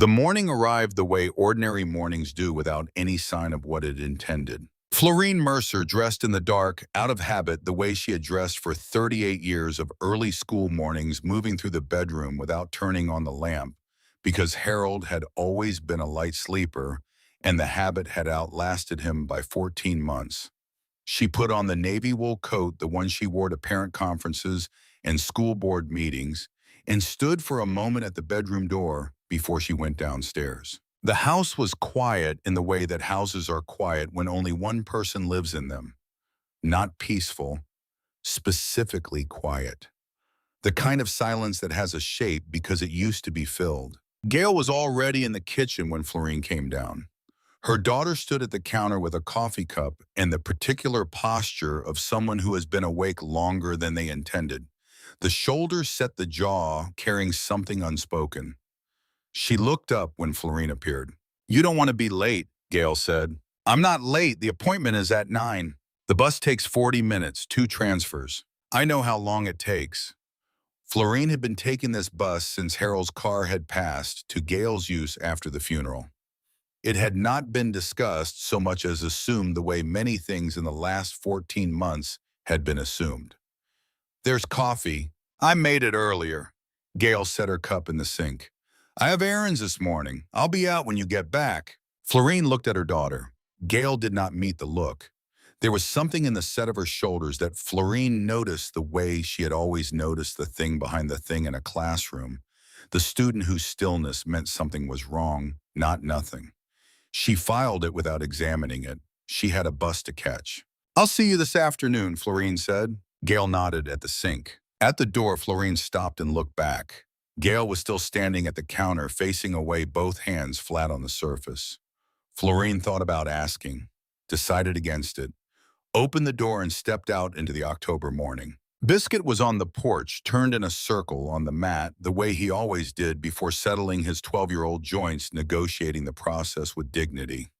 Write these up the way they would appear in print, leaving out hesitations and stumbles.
The morning arrived the way ordinary mornings do without any sign of what it intended. Florene Mercer dressed in the dark, out of habit the way she had dressed for 38 years of early school mornings, moving through the bedroom without turning on the lamp, because Harold had always been a light sleeper and the habit had outlasted him by 14 months. She put on the navy wool coat, the one she wore to parent conferences and school board meetings, and stood for a moment at the bedroom door before she went downstairs. The house was quiet in the way that houses are quiet when only one person lives in them. Not peaceful, specifically quiet. The kind of silence that has a shape because it used to be filled. Gail was already in the kitchen when Florene came down. Her daughter stood at the counter with a coffee cup and the particular posture of someone who has been awake longer than they intended. The shoulders set the jaw, carrying something unspoken. She looked up when Florene appeared. "You don't want to be late," Gail said. "I'm not late. The appointment is at 9. The bus takes 40 minutes, 2 transfers. I know how long it takes." Florene had been taking this bus since Harold's car had passed to Gail's use after the funeral. It had not been discussed so much as assumed the way many things in the last 14 months had been assumed. "There's coffee. I made it earlier." Gail set her cup in the sink. "I have errands this morning. I'll be out when you get back." Florene looked at her daughter. Gail did not meet the look. There was something in the set of her shoulders that Florene noticed the way she had always noticed the thing behind the thing in a classroom, the student whose stillness meant something was wrong, not nothing. She filed it without examining it. She had a bus to catch. "I'll see you this afternoon," Florene said. Gail nodded at the sink. At the door, Florene stopped and looked back. Gail was still standing at the counter, facing away, both hands flat on the surface. Florene thought about asking, decided against it, opened the door and stepped out into the October morning. Biscuit was on the porch, turned in a circle on the mat, the way he always did before settling his 12-year-old joints, negotiating the process with dignity.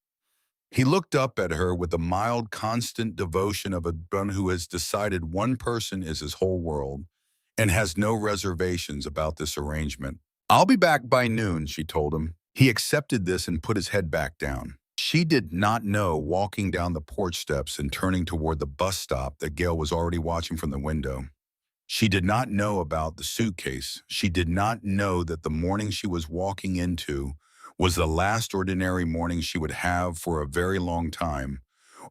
He looked up at her with the mild, constant devotion of a one who has decided one person is his whole world and has no reservations about this arrangement. "I'll be back by noon," she told him. He accepted this and put his head back down. She did not know, walking down the porch steps and turning toward the bus stop, that Gail was already watching from the window. She did not know about the suitcase. She did not know that the morning she was walking into was the last ordinary morning she would have for a very long time,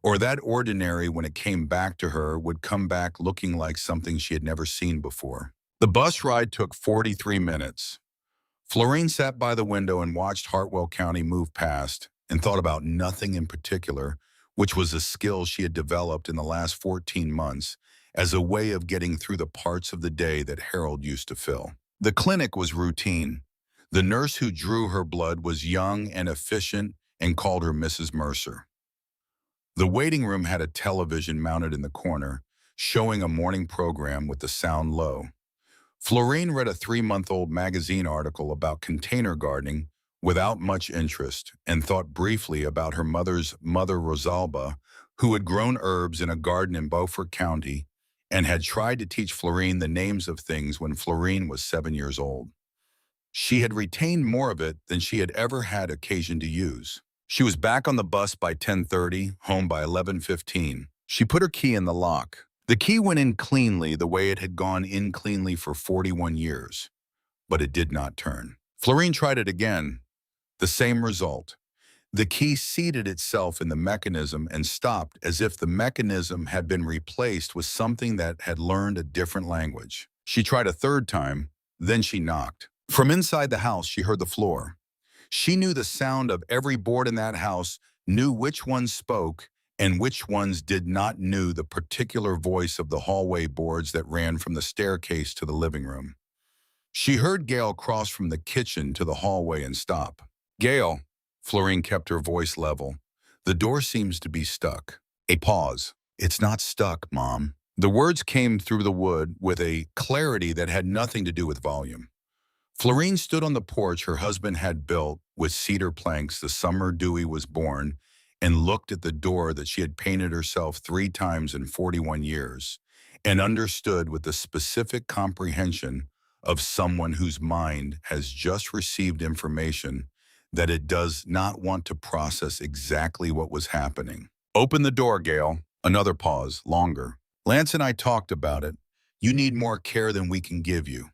or that ordinary, when it came back to her, would come back looking like something she had never seen before. The bus ride took 43 minutes. Florene sat by the window and watched Hartwell County move past and thought about nothing in particular, which was a skill she had developed in the last 14 months as a way of getting through the parts of the day that Harold used to fill. The clinic was routine. The nurse who drew her blood was young and efficient and called her Mrs. Mercer. The waiting room had a television mounted in the corner, showing a morning program with the sound low. Florene read a 3-month-old magazine article about container gardening without much interest and thought briefly about her mother's mother, Rosalba, who had grown herbs in a garden in Beaufort County and had tried to teach Florene the names of things when Florene was 7 years old. She had retained more of it than she had ever had occasion to use. She was back on the bus by 10:30, home by 11:15. She put her key in the lock. The key went in cleanly the way it had gone in cleanly for 41 years, but it did not turn. Florene tried it again. The same result. The key seated itself in the mechanism and stopped as if the mechanism had been replaced with something that had learned a different language. She tried a third time, then she knocked. From inside the house, she heard the floor. She knew the sound of every board in that house, knew which ones spoke and which ones did not, knew the particular voice of the hallway boards that ran from the staircase to the living room. She heard Gail cross from the kitchen to the hallway and stop. "Gail," Florene kept her voice level, "the door seems to be stuck." A pause. "It's not stuck, Mom." The words came through the wood with a clarity that had nothing to do with volume. Florene stood on the porch her husband had built with cedar planks the summer Dewey was born and looked at the door that she had painted herself 3 times in 41 years and understood with the specific comprehension of someone whose mind has just received information that it does not want to process exactly what was happening. Open the door, Gail. Another pause, longer. Lance and I talked about it. You need more care than we can give you.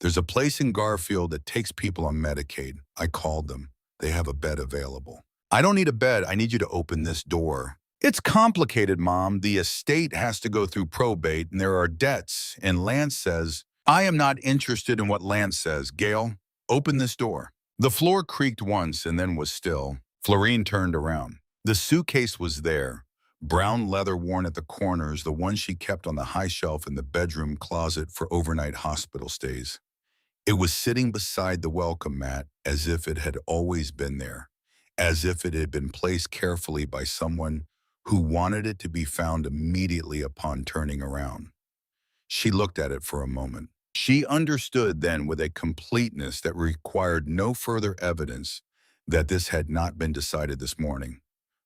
There's a place in Garfield that takes people on Medicaid. I called them. They have a bed available. I don't need a bed. I need you to open this door. It's complicated, Mom. The estate has to go through probate and there are debts. And Lance says, I am not interested in what Lance says. Gail, open this door. The floor creaked once and then was still. Florene turned around. The suitcase was there. Brown leather worn at the corners, the one she kept on the high shelf in the bedroom closet for overnight hospital stays. It was sitting beside the welcome mat as if it had always been there, as if it had been placed carefully by someone who wanted it to be found immediately upon turning around. She looked at it for a moment. She understood then with a completeness that required no further evidence that this had not been decided this morning.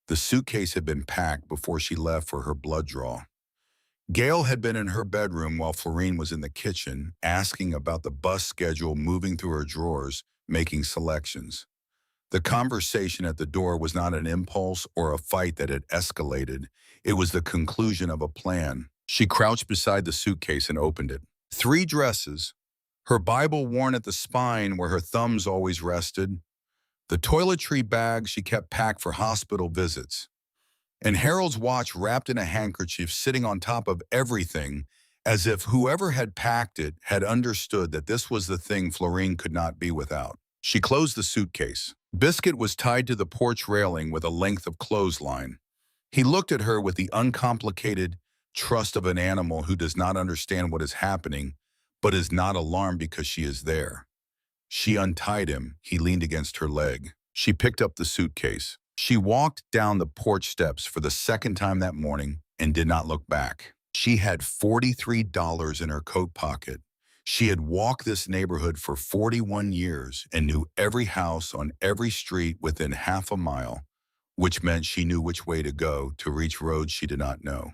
The suitcase had been packed before she left for her blood draw. Gail had been in her bedroom while Florene was in the kitchen, asking about the bus schedule, moving through her drawers, making selections. The conversation at the door was not an impulse or a fight that had escalated. It was the conclusion of a plan. She crouched beside the suitcase and opened it. 3 dresses, her Bible worn at the spine where her thumbs always rested, the toiletry bag she kept packed for hospital visits, and Harold's watch wrapped in a handkerchief sitting on top of everything, as if whoever had packed it had understood that this was the thing Florene could not be without. She closed the suitcase. Biscuit was tied to the porch railing with a length of clothesline. He looked at her with the uncomplicated trust of an animal who does not understand what is happening, but is not alarmed because she is there. She untied him. He leaned against her leg. She picked up the suitcase. She walked down the porch steps for the second time that morning and did not look back. She had $43 in her coat pocket. She had walked this neighborhood for 41 years and knew every house on every street within half a mile, which meant she knew which way to go to reach roads she did not know.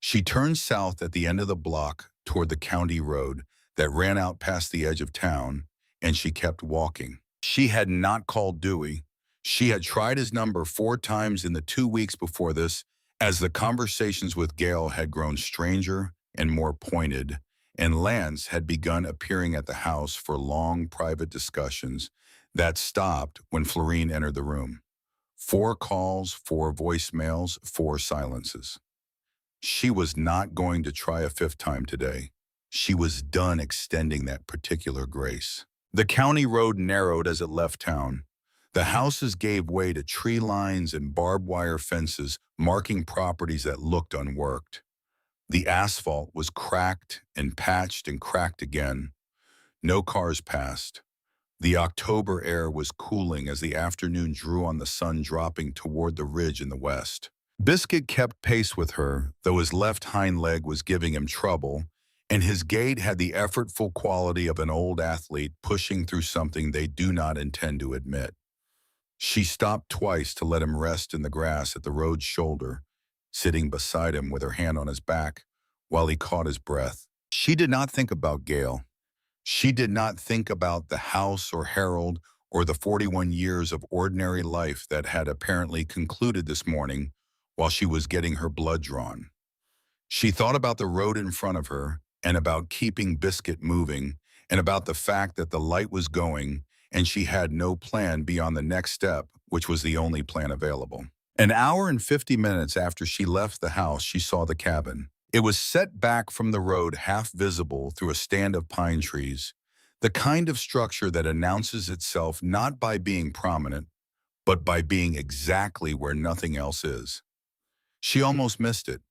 She turned south at the end of the block toward the county road that ran out past the edge of town, and she kept walking. She had not called Dewey. She had tried his number 4 times in the 2 weeks before this, as the conversations with Gail had grown stranger and more pointed, and Lance had begun appearing at the house for long private discussions that stopped when Florene entered the room. 4 calls, 4 voicemails, 4 silences. She was not going to try a 5th time today. She was done extending that particular grace. The county road narrowed as it left town. The houses gave way to tree lines and barbed wire fences marking properties that looked unworked. The asphalt was cracked and patched and cracked again. No cars passed. The October air was cooling as the afternoon drew on the sun dropping toward the ridge in the west. Biscuit kept pace with her, though his left hind leg was giving him trouble, and his gait had the effortful quality of an old athlete pushing through something they do not intend to admit. She stopped twice to let him rest in the grass at the road's shoulder, sitting beside him with her hand on his back while he caught his breath. She did not think about Gail. She did not think about the house or Harold or the 41 years of ordinary life that had apparently concluded this morning while she was getting her blood drawn. She thought about the road in front of her and about keeping Biscuit moving and about the fact that the light was going and she had no plan beyond the next step, which was the only plan available. An hour and 50 minutes after she left the house, she saw the cabin. It was set back from the road, half visible through a stand of pine trees, the kind of structure that announces itself not by being prominent, but by being exactly where nothing else is. She almost missed it.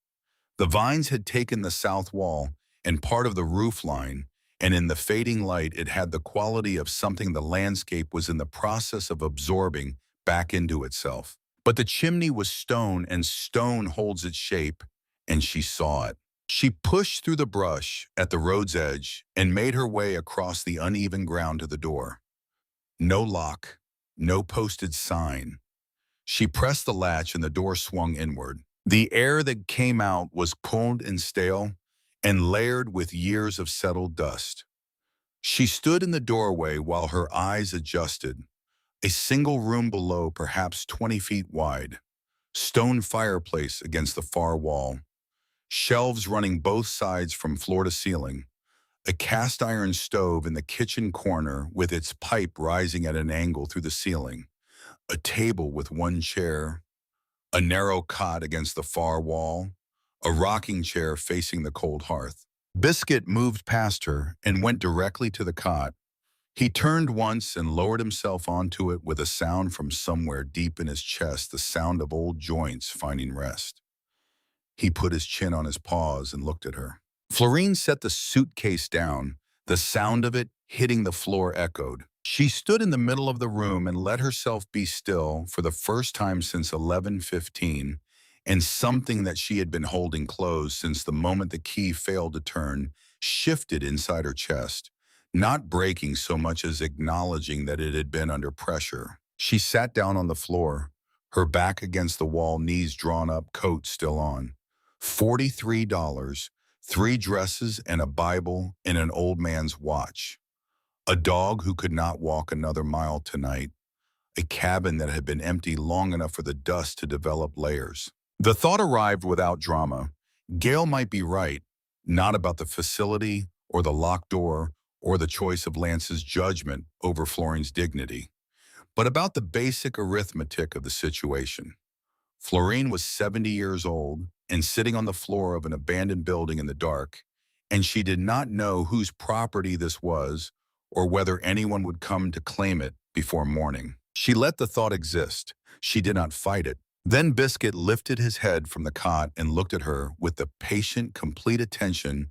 The vines had taken the south wall and part of the roof line, and in the fading light it had the quality of something the landscape was in the process of absorbing back into itself. But the chimney was stone, and stone holds its shape, and she saw it. She pushed through the brush at the road's edge and made her way across the uneven ground to the door. No lock, no posted sign. She pressed the latch and the door swung inward. The air that came out was cold and stale and layered with years of settled dust. She stood in the doorway while her eyes adjusted. A single room below, perhaps 20 feet wide. Stone fireplace against the far wall. Shelves running both sides from floor to ceiling. A cast iron stove in the kitchen corner with its pipe rising at an angle through the ceiling. A table with one chair. A narrow cot against the far wall. A rocking chair facing the cold hearth. Biscuit moved past her and went directly to the cot. He turned once and lowered himself onto it with a sound from somewhere deep in his chest, the sound of old joints finding rest. He put his chin on his paws and looked at her. Florene set the suitcase down. The sound of it hitting the floor echoed. She stood in the middle of the room and let herself be still for the first time since 11:15, and something that she had been holding closed since the moment the key failed to turn shifted inside her chest, not breaking so much as acknowledging that it had been under pressure. She sat down on the floor, her back against the wall, knees drawn up, coat still on. $43, 3 dresses and a Bible and an old man's watch. A dog who could not walk another mile tonight. A cabin that had been empty long enough for the dust to develop layers. The thought arrived without drama. Gail might be right, not about the facility or the locked door or the choice of Lance's judgment over Florene's dignity, but about the basic arithmetic of the situation. Florene was 70 years old and sitting on the floor of an abandoned building in the dark, and she did not know whose property this was or whether anyone would come to claim it before morning. She let the thought exist. She did not fight it. Then Biscuit lifted his head from the cot and looked at her with the patient, complete attention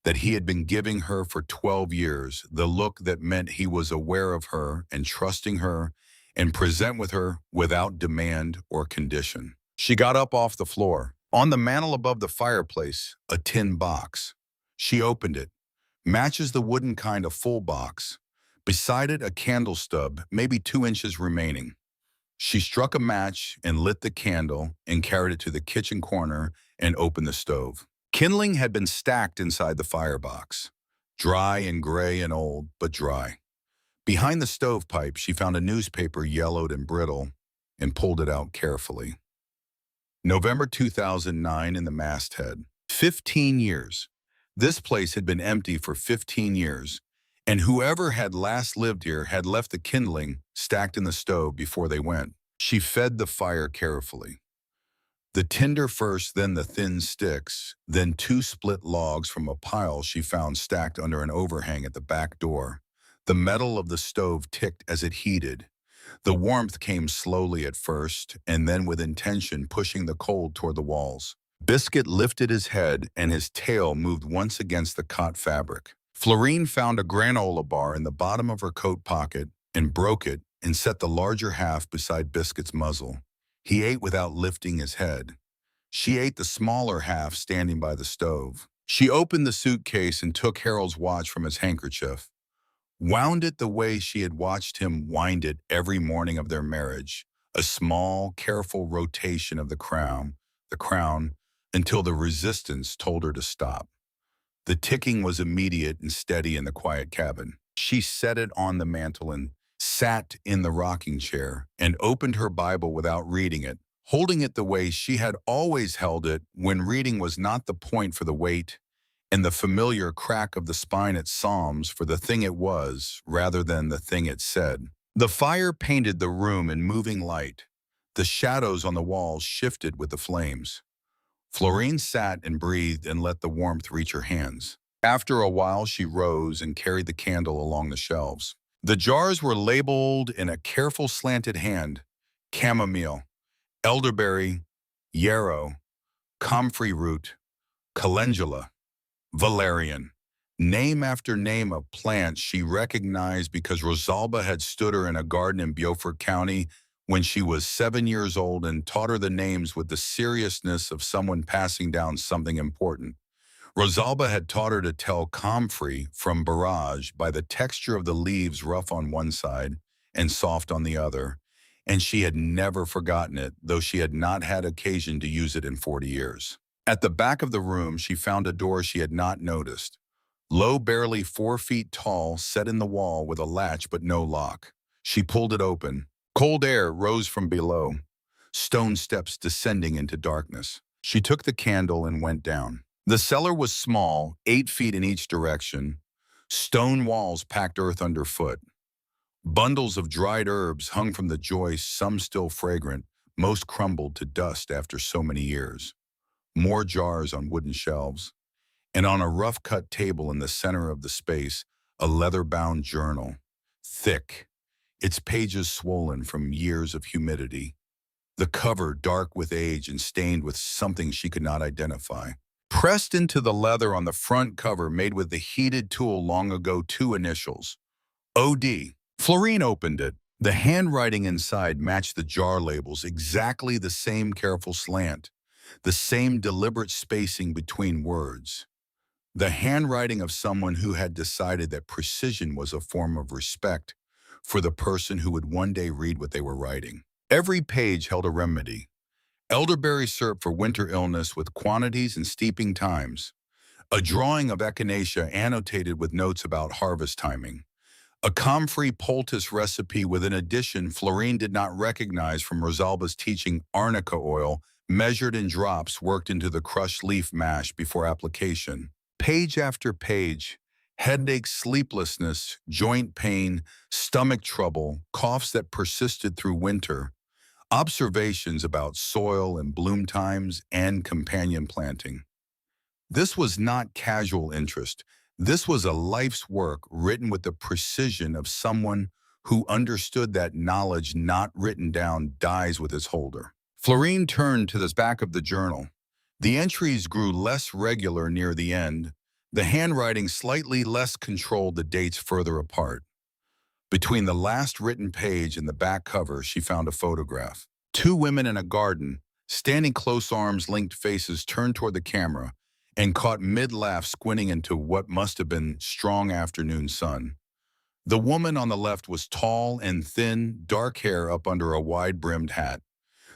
that he had been giving her for 12 years, the look that meant he was aware of her and trusting her and present with her without demand or condition. She got up off the floor. On the mantel above the fireplace, a tin box. She opened it. Matches the wooden kind, a full box. Beside it, a candle stub, maybe 2 inches remaining. She struck a match and lit the candle and carried it to the kitchen corner and opened the stove. Kindling had been stacked inside the firebox. Dry and gray and old, but dry. Behind the stovepipe, she found a newspaper, yellowed and brittle, and pulled it out carefully. November 2009 in the masthead. 15 years. This place had been empty for 15 years, and whoever had last lived here had left the kindling stacked in the stove before they went. She fed the fire carefully. The tinder first, then the thin sticks, then 2 split logs from a pile she found stacked under an overhang at the back door. The metal of the stove ticked as it heated. The warmth came slowly at first, and then with intention, pushing the cold toward the walls. Biscuit lifted his head, and his tail moved once against the cot fabric. Florene found a granola bar in the bottom of her coat pocket and broke it and set the larger half beside Biscuit's muzzle. He ate without lifting his head. She ate the smaller half standing by the stove. She opened the suitcase and took Harold's watch from his handkerchief. Wound it the way she had watched him wind it every morning of their marriage, a small, careful rotation of the crown, until the resistance told her to stop. The ticking was immediate and steady in the quiet cabin. She set it on the mantel and sat in the rocking chair and opened her Bible without reading it, holding it the way she had always held it when reading was not the point for the weight and the familiar crack of the spine at Psalms for the thing it was rather than the thing it said. The fire painted the room in moving light. The shadows on the walls shifted with the flames. Florene sat and breathed and let the warmth reach her hands. After a while, she rose and carried the candle along the shelves. The jars were labeled in a careful slanted hand: chamomile, elderberry, yarrow, comfrey root, calendula, valerian. Name after name of plants she recognized because Rosalba had stood her in a garden in Beaufort County when she was 7 years old and taught her the names with the seriousness of someone passing down something important. Rosalba had taught her to tell comfrey from barrage by the texture of the leaves, rough on one side and soft on the other, and she had never forgotten it, though she had not had occasion to use it in 40 years. At the back of the room, she found a door she had not noticed. Low, barely 4 feet tall, set in the wall with a latch but no lock. She pulled it open. Cold air rose from below, stone steps descending into darkness. She took the candle and went down. The cellar was small, 8 feet in each direction. Stone walls packed earth underfoot. Bundles of dried herbs hung from the joists, some still fragrant, most crumbled to dust after so many years. More jars on wooden shelves. And on a rough-cut table in the center of the space, a leather-bound journal. Thick, its pages swollen from years of humidity. The cover dark with age and stained with something she could not identify. Pressed into the leather on the front cover, made with the heated tool long ago, 2 initials. O.D. Florene opened it. The handwriting inside matched the jar labels, exactly the same careful slant, the same deliberate spacing between words. The handwriting of someone who had decided that precision was a form of respect for the person who would one day read what they were writing. Every page held a remedy. Elderberry syrup for winter illness with quantities and steeping times. A drawing of echinacea annotated with notes about harvest timing. A comfrey poultice recipe with an addition Florene did not recognize from Rosalba's teaching: arnica oil, measured in drops worked into the crushed leaf mash before application. Page after page, headache, sleeplessness, joint pain, stomach trouble, coughs that persisted through winter, observations about soil and bloom times and companion planting. This was not casual interest. This was a life's work written with the precision of someone who understood that knowledge not written down dies with its holder. Florene turned to the back of the journal. The entries grew less regular near the end, the handwriting slightly less controlled, the dates further apart. Between the last written page and the back cover, she found a photograph. 2 women in a garden, standing close, arms linked, faces turned toward the camera, and caught mid-laugh, squinting into what must have been strong afternoon sun. The woman on the left was tall and thin, dark hair up under a wide-brimmed hat.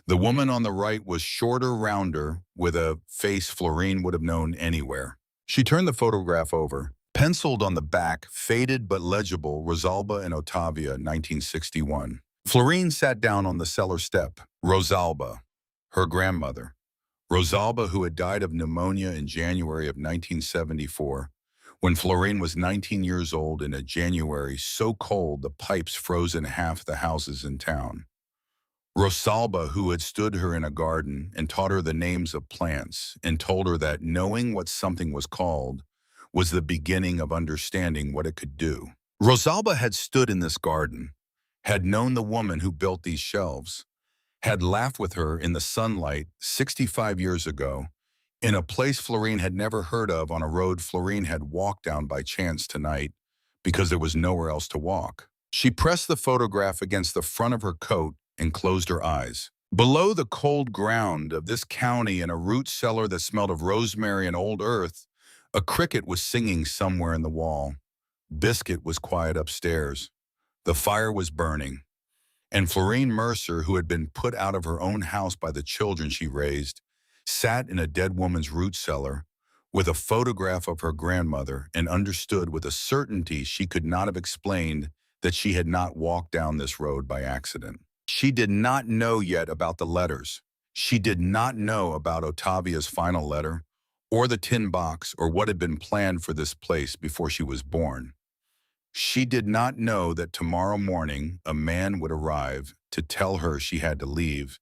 The woman on the right was shorter, rounder, with a face Florene would have known anywhere. She turned the photograph over. Penciled on the back, faded but legible, Rosalba and Ottavia, 1961. Florene sat down on the cellar step. Rosalba, her grandmother. Rosalba, who had died of pneumonia in January of 1974, when Florene was 19 years old, in a January so cold the pipes froze in half the houses in town. Rosalba, who had stood her in a garden and taught her the names of plants and told her that knowing what something was called was the beginning of understanding what it could do. Rosalba had stood in this garden, had known the woman who built these shelves, had laughed with her in the sunlight 65 years ago, in a place Florene had never heard of, on a road Florene had walked down by chance tonight because there was nowhere else to walk. She pressed the photograph against the front of her coat and closed her eyes. Below the cold ground of this county, in a root cellar that smelled of rosemary and old earth, a cricket was singing somewhere in the wall. Biscuit was quiet upstairs. The fire was burning. And Florene Mercer, who had been put out of her own house by the children she raised, sat in a dead woman's root cellar with a photograph of her grandmother, and understood with a certainty she could not have explained that she had not walked down this road by accident. She did not know yet about the letters. She did not know about Ottavia's final letter, or the tin box, or what had been planned for this place before she was born. She did not know that tomorrow morning a man would arrive to tell her she had to leave,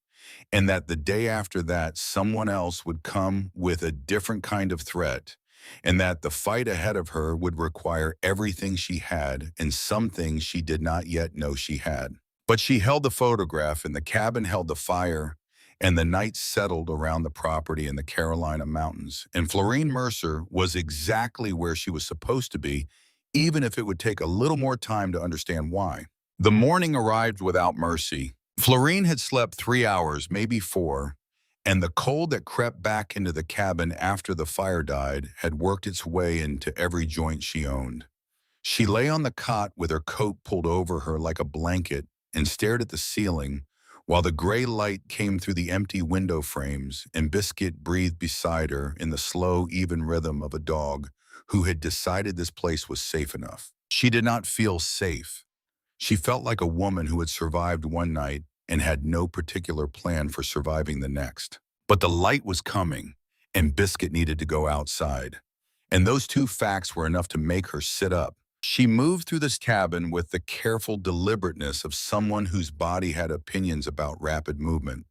and that the day after that someone else would come with a different kind of threat, and that the fight ahead of her would require everything she had and some things she did not yet know she had. But she held the photograph, and the cabin held the fire, and the night settled around the property in the Carolina mountains, and Florene Mercer was exactly where she was supposed to be, even if it would take a little more time to understand why. The morning arrived without mercy. Florene had slept 3 hours, maybe 4, and the cold that crept back into the cabin after the fire died had worked its way into every joint she owned. She lay on the cot with her coat pulled over her like a blanket and stared at the ceiling while the gray light came through the empty window frames, and Biscuit breathed beside her in the slow, even rhythm of a dog who had decided this place was safe enough. She did not feel safe. She felt like a woman who had survived one night and had no particular plan for surviving the next. But the light was coming, and Biscuit needed to go outside. And those two facts were enough to make her sit up. She moved through this cabin with the careful deliberateness of someone whose body had opinions about rapid movement.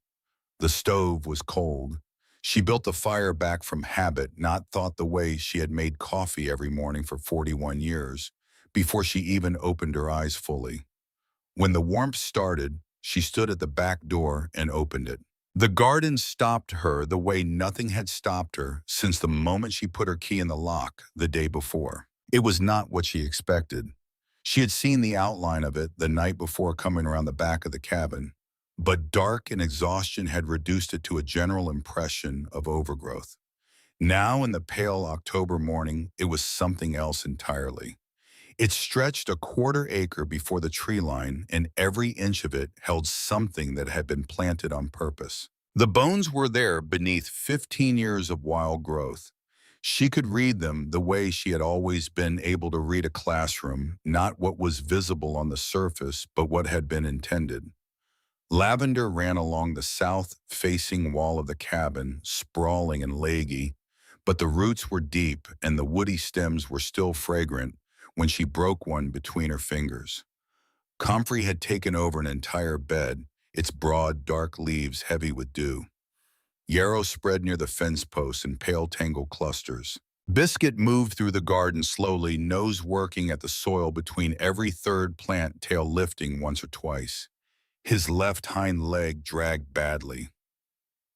The stove was cold. She built the fire back from habit, not thought the way she had made coffee every morning for 41 years, before she even opened her eyes fully. When the warmth started, she stood at the back door and opened it. The garden stopped her the way nothing had stopped her since the moment she put her key in the lock the day before. It was not what she expected. She had seen the outline of it the night before coming around the back of the cabin, but dark and exhaustion had reduced it to a general impression of overgrowth. Now, in the pale October morning, it was something else entirely. It stretched a quarter acre before the tree line, and every inch of it held something that had been planted on purpose. The bones were there beneath 15 years of wild growth. She could read them the way she had always been able to read a classroom, not what was visible on the surface, but what had been intended. Lavender ran along the south-facing wall of the cabin, sprawling and leggy, but the roots were deep and the woody stems were still fragrant when she broke one between her fingers. Comfrey had taken over an entire bed, its broad, dark leaves heavy with dew. Yarrow spread near the fence posts in pale tangled clusters. Biscuit moved through the garden slowly, nose working at the soil between every third plant, tail lifting once or twice. His left hind leg dragged badly.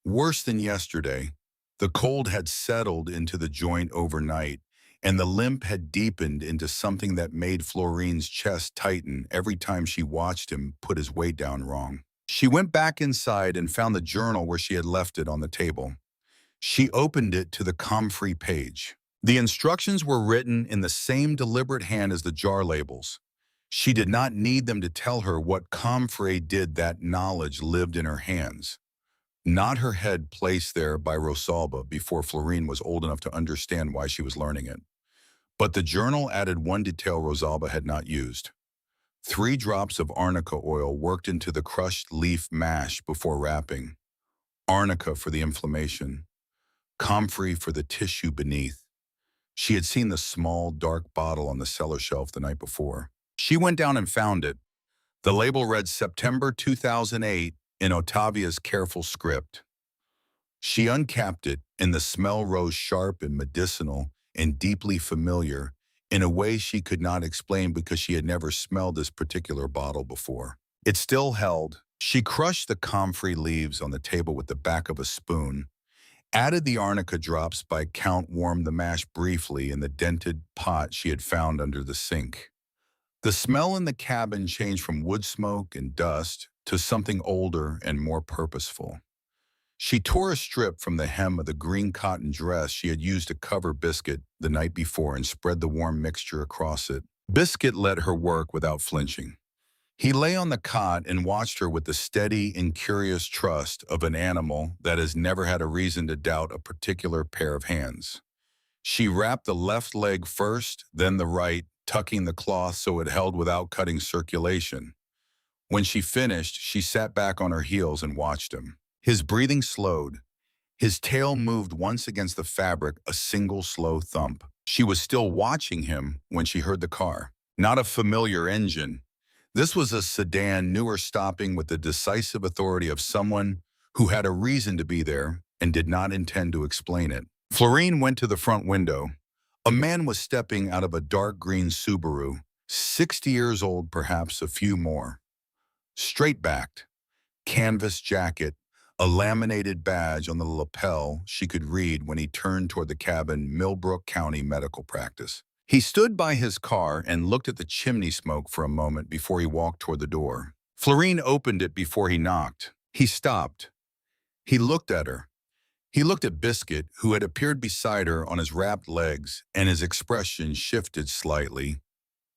Worse than yesterday, the cold had settled into the joint overnight, and the limp had deepened into something that made Florene's chest tighten every time she watched him put his weight down wrong. She went back inside and found the journal where she had left it on the table. She opened it to the Comfrey page. The instructions were written in the same deliberate hand as the jar labels. She did not need them to tell her what Comfrey did. That knowledge lived in her hands. Not her head placed there by Rosalba before Florene was old enough to understand why she was learning it. But the journal added one detail Rosalba had not used. 3 drops of arnica oil worked into the crushed leaf mash before wrapping. Arnica for the inflammation. Comfrey for the tissue beneath. She had seen the small, dark bottle on the cellar shelf the night before. She went down and found it. The label read September 2008 in Ottavia's careful script. She uncapped it, and the smell rose sharp and medicinal and deeply familiar in a way she could not explain because she had never smelled this particular bottle before. It still held. She crushed the comfrey leaves on the table with the back of a spoon, added the arnica drops by count, warmed the mash briefly in the dented pot she had found under the sink. The smell in the cabin changed from wood smoke and dust to something older and more purposeful. She tore a strip from the hem of the green cotton dress she had used to cover Biscuit the night before and spread the warm mixture across it. Biscuit let her work without flinching. He lay on the cot and watched her with the steady and curious trust of an animal that has never had a reason to doubt a particular pair of hands. She wrapped the left leg first, then the right, tucking the cloth so it held without cutting circulation. When she finished, she sat back on her heels and watched him. His breathing slowed. His tail moved once against the fabric, a single slow thump. She was still watching him when she heard the car. Not a familiar engine. This was a sedan, newer, stopping with the decisive authority of someone who had a reason to be there and did not intend to explain it. Florene went to the front window. A man was stepping out of a dark green Subaru, 60 years old, perhaps a few more. Straight-backed, canvas jacket, a laminated badge on the lapel she could read when he turned toward the cabin, Millbrook County Medical Practice. He stood by his car and looked at the chimney smoke for a moment before he walked toward the door. Florene opened it before he knocked. He stopped. He looked at her. He looked at Biscuit, who had appeared beside her on his wrapped legs, and his expression shifted slightly.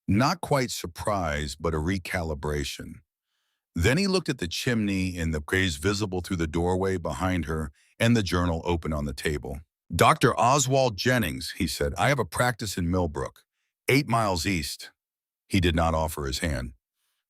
Not quite surprise, but a recalibration. Then he looked at the chimney and the grays visible through the doorway behind her and the journal open on the table. "Dr. Oswald Jennings," he said, "I have a practice in Millbrook, 8 miles east." He did not offer his hand.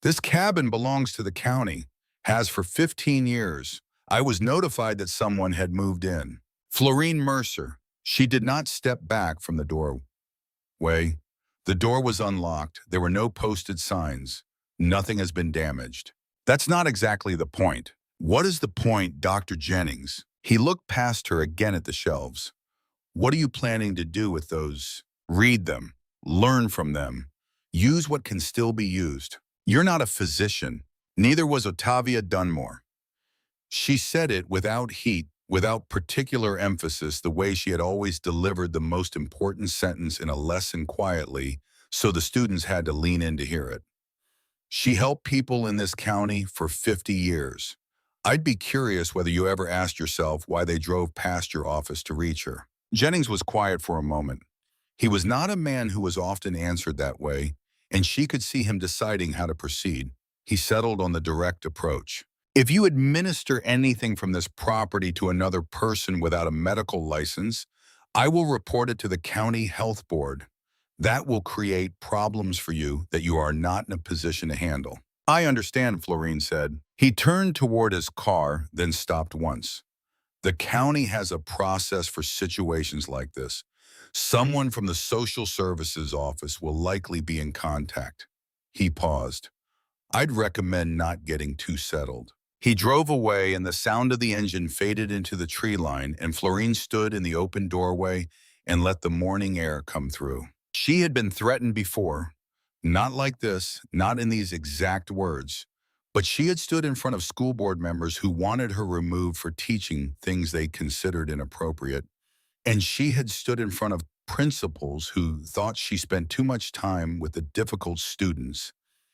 This cabin belongs to the county, has for 15 years. I was notified that someone had moved in. Florene Mercer. She did not step back from the doorway. The door was unlocked. There were no posted signs. Nothing has been damaged. That's not exactly the point. What is the point, Dr. Jennings? He looked past her again at the shelves. What are you planning to do with those? Read them. Learn from them. Use what can still be used. You're not a physician. Neither was Otavia Dunmore. She said it without heat, without particular emphasis, the way she had always delivered the most important sentence in a lesson quietly, so the students had to lean in to hear it. She helped people in this county for 50 years. I'd be curious whether you ever asked yourself why they drove past your office to reach her. Jennings was quiet for a moment. He was not a man who was often answered that way, and she could see him deciding how to proceed. He settled on the direct approach. If you administer anything from this property to another person without a medical license, I will report it to the county health board. That will create problems for you that you are not in a position to handle. I understand, Florene said. He turned toward his car, then stopped once. The county has a process for situations like this. Someone from the social services office will likely be in contact. He paused. I'd recommend not getting too settled. He drove away and the sound of the engine faded into the tree line, and Florene stood in the open doorway and let the morning air come through. She had been threatened before. Not like this, not in these exact words, but she had stood in front of school board members who wanted her removed for teaching things they considered inappropriate. And she had stood in front of principals who thought she spent too much time with the difficult students.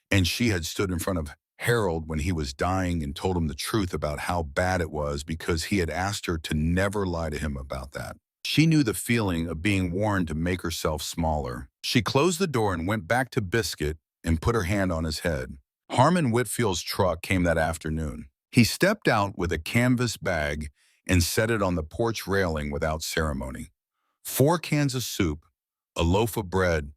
And she had stood in front of Harold when he was dying and told him the truth about how bad it was because he had asked her to never lie to him about that. She knew the feeling of being warned to make herself smaller. She closed the door and went back to Biscuit and put her hand on his head. Harmon Whitfield's truck came that afternoon. He stepped out with a canvas bag and set it on the porch railing without ceremony. 4 cans of soup, a loaf of bread,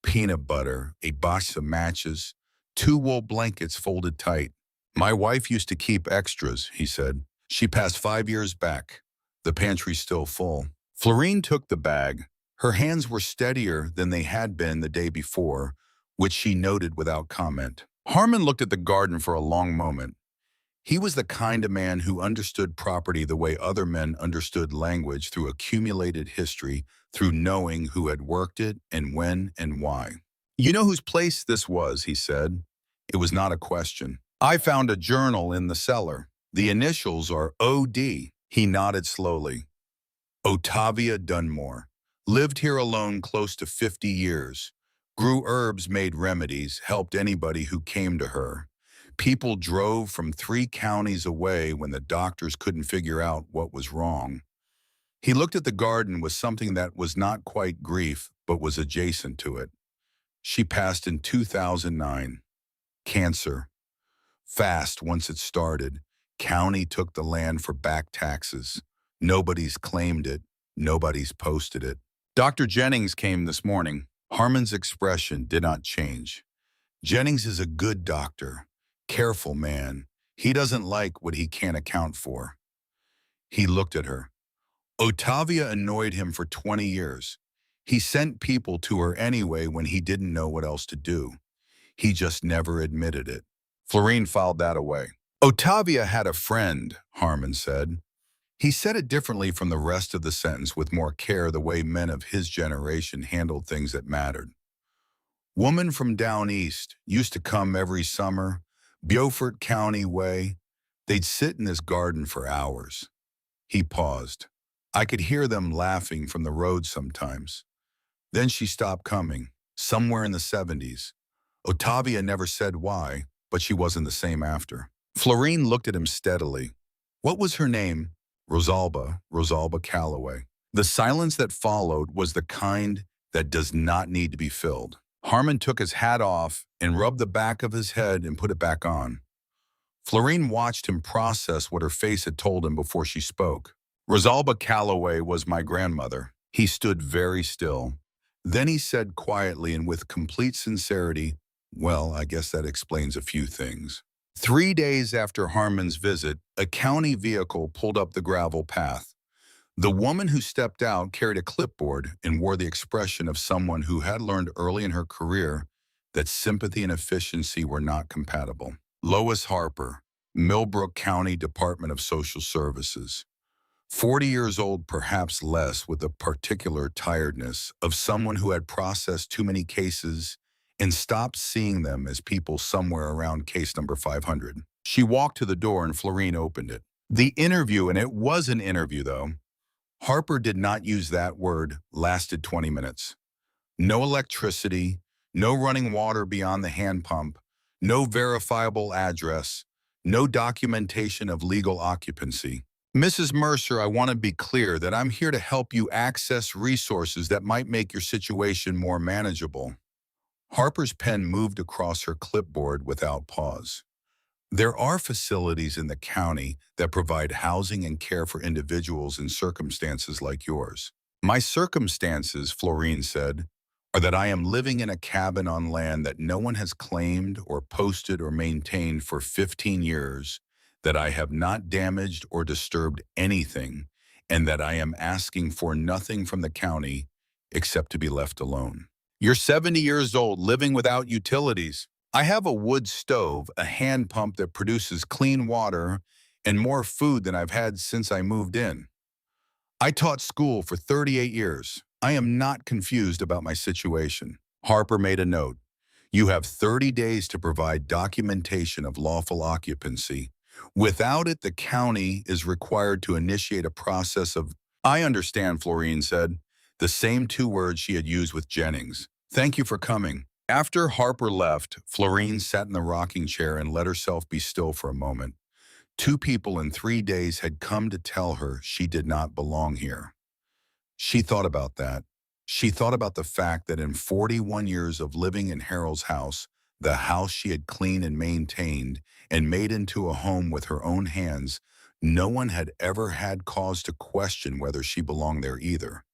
peanut butter, a box of matches, 2 wool blankets folded tight. My wife used to keep extras, he said. She passed 5 years back. The pantry's still full. Florene took the bag. Her hands were steadier than they had been the day before, which she noted without comment. Harmon looked at the garden for a long moment. He was the kind of man who understood property the way other men understood language, through accumulated history, through knowing who had worked it and when and why. You know whose place this was, he said. It was not a question. I found a journal in the cellar. The initials are O.D. He nodded slowly. Otavia Dunmore. Lived here alone close to 50 years. Grew herbs, made remedies, helped anybody who came to her. People drove from 3 counties away when the doctors couldn't figure out what was wrong. He looked at the garden with something that was not quite grief, but was adjacent to it. She passed in 2009. Cancer. Fast once it started. County took the land for back taxes. Nobody's claimed it. Nobody's posted it. Dr. Jennings came this morning. Harmon's expression did not change. Jennings is a good doctor. Careful man. He doesn't like what he can't account for. He looked at her. Otavia annoyed him for 20 years. He sent people to her anyway when he didn't know what else to do. He just never admitted it. Florene filed that away. Otavia had a friend, Harmon said. He said it differently from the rest of the sentence, with more care, the way men of his generation handled things that mattered. Woman from down east, used to come every summer, Beaufort County way. They'd sit in this garden for hours. He paused. I could hear them laughing from the road sometimes. Then she stopped coming, somewhere in the 70s. Otavia never said why, but she wasn't the same after. Florene looked at him steadily. What was her name? Rosalba Calloway. The silence that followed was the kind that does not need to be filled. Harmon took his hat off and rubbed the back of his head and put it back on. Florene watched him process what her face had told him before she spoke. Rosalba Calloway was my grandmother. He stood very still. Then he said quietly and with complete sincerity, Well, I guess that explains a few things. 3 days after Harmon's visit, a county vehicle pulled up the gravel path. The woman who stepped out carried a clipboard and wore the expression of someone who had learned early in her career that sympathy and efficiency were not compatible. Lois Harper, Millbrook County Department of Social Services. 40 years old, perhaps less, with the particular tiredness of someone who had processed too many cases and stopped seeing them as people somewhere around case number 500. She walked to the door and Florene opened it. The interview, and it was an interview though, Harper did not use that word, lasted 20 minutes. No electricity, no running water beyond the hand pump, no verifiable address, no documentation of legal occupancy. Mrs. Mercer, I want to be clear that I'm here to help you access resources that might make your situation more manageable. Harper's pen moved across her clipboard without pause. There are facilities in the county that provide housing and care for individuals in circumstances like yours. My circumstances, Florene said, are that I am living in a cabin on land that no one has claimed or posted or maintained for 15 years, that I have not damaged or disturbed anything, and that I am asking for nothing from the county except to be left alone. You're 70 years old, living without utilities. I have a wood stove, a hand pump that produces clean water, and more food than I've had since I moved in. I taught school for 38 years. I am not confused about my situation. Harper made a note. You have 30 days to provide documentation of lawful occupancy. Without it, the county is required to initiate a process of... I understand, Florene said, the same two words she had used with Jennings. Thank you for coming. After Harper left, Florene sat in the rocking chair and let herself be still for a moment. 2 people in 3 days had come to tell her she did not belong here. She thought about that. She thought about the fact that in 41 years of living in Harold's house, the house she had cleaned and maintained and made into a home with her own hands, no one had ever had cause to question whether she belonged there either.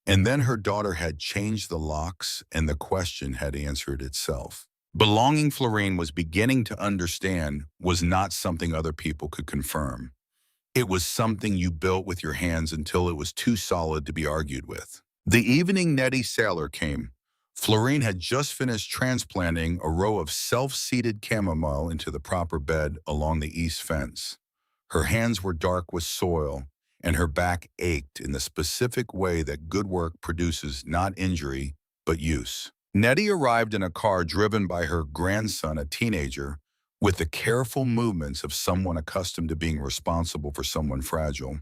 And then her daughter had changed the locks, and the question had answered itself. Belonging, Florene was beginning to understand, was not something other people could confirm. It was something you built with your hands until it was too solid to be argued with. The evening Nettie Saylor came. Florene had just finished transplanting a row of self-seated chamomile into the proper bed along the east fence. Her hands were dark with soil, and her back ached in the specific way that good work produces not injury, but use. Nettie arrived in a car driven by her grandson, a teenager, with the careful movements of someone accustomed to being responsible for someone fragile.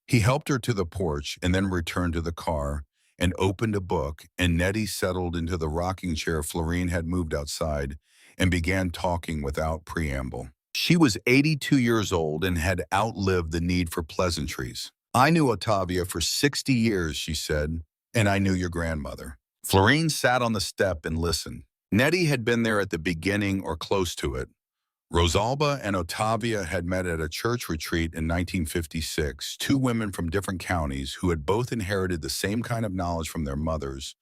He helped her to the porch and then returned to the car and opened a book, and Nettie settled into the rocking chair Florene had moved outside and began talking without preamble. She was 82 years old and had outlived the need for pleasantries. I knew Otavia for 60 years, she said, and I knew your grandmother. Florene sat on the step and listened. Nettie had been there at the beginning or close to it. Rosalba and Otavia had met at a church retreat in 1956, 2 women from different counties who had both inherited the same kind of knowledge from their mothers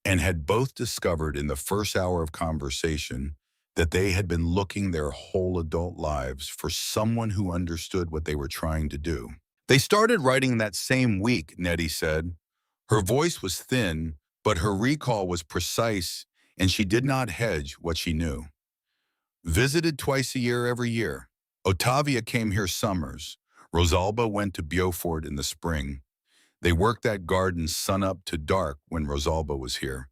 and had both discovered in the first hour of conversation that they had been looking their whole adult lives for someone who understood what they were trying to do. They started writing that same week, Nettie said. Her voice was thin, but her recall was precise, and she did not hedge what she knew. Visited twice a year every year. Otavia came here summers. Rosalba went to Beaufort in the spring. They worked that garden sunup to dark when Rosalba was here,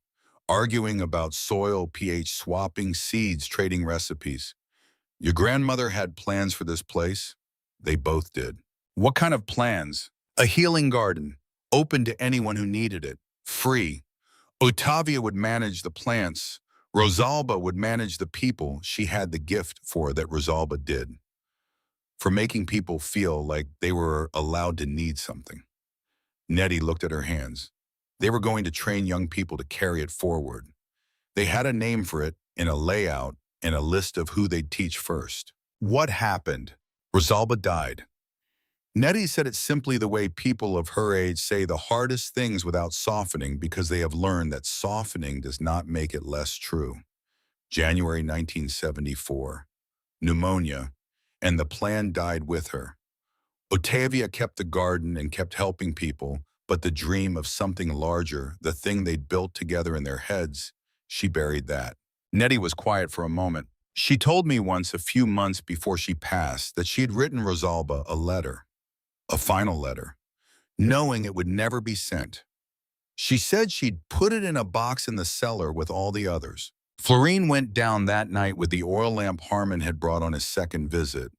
arguing about soil, pH, swapping seeds, trading recipes. Your grandmother had plans for this place? They both did. What kind of plans? A healing garden, open to anyone who needed it, free. Otavia would manage the plants. Rosalba would manage the people she had the gift for that Rosalba did, for making people feel like they were allowed to need something. Nettie looked at her hands. They were going to train young people to carry it forward. They had a name for it and a layout and a list of who they'd teach first. What happened? Rosalba died. Nettie said it simply the way people of her age say the hardest things without softening because they have learned that softening does not make it less true. January 1974. Pneumonia, and the plan died with her. Otavia kept the garden and kept helping people, but the dream of something larger, the thing they'd built together in their heads, she buried that. Nettie was quiet for a moment. She told me once a few months before she passed that she had written Rosalba a letter, a final letter, knowing it would never be sent. She said she'd put it in a box in the cellar with all the others. Florene went down that night with the oil lamp Harmon had brought on his second visit.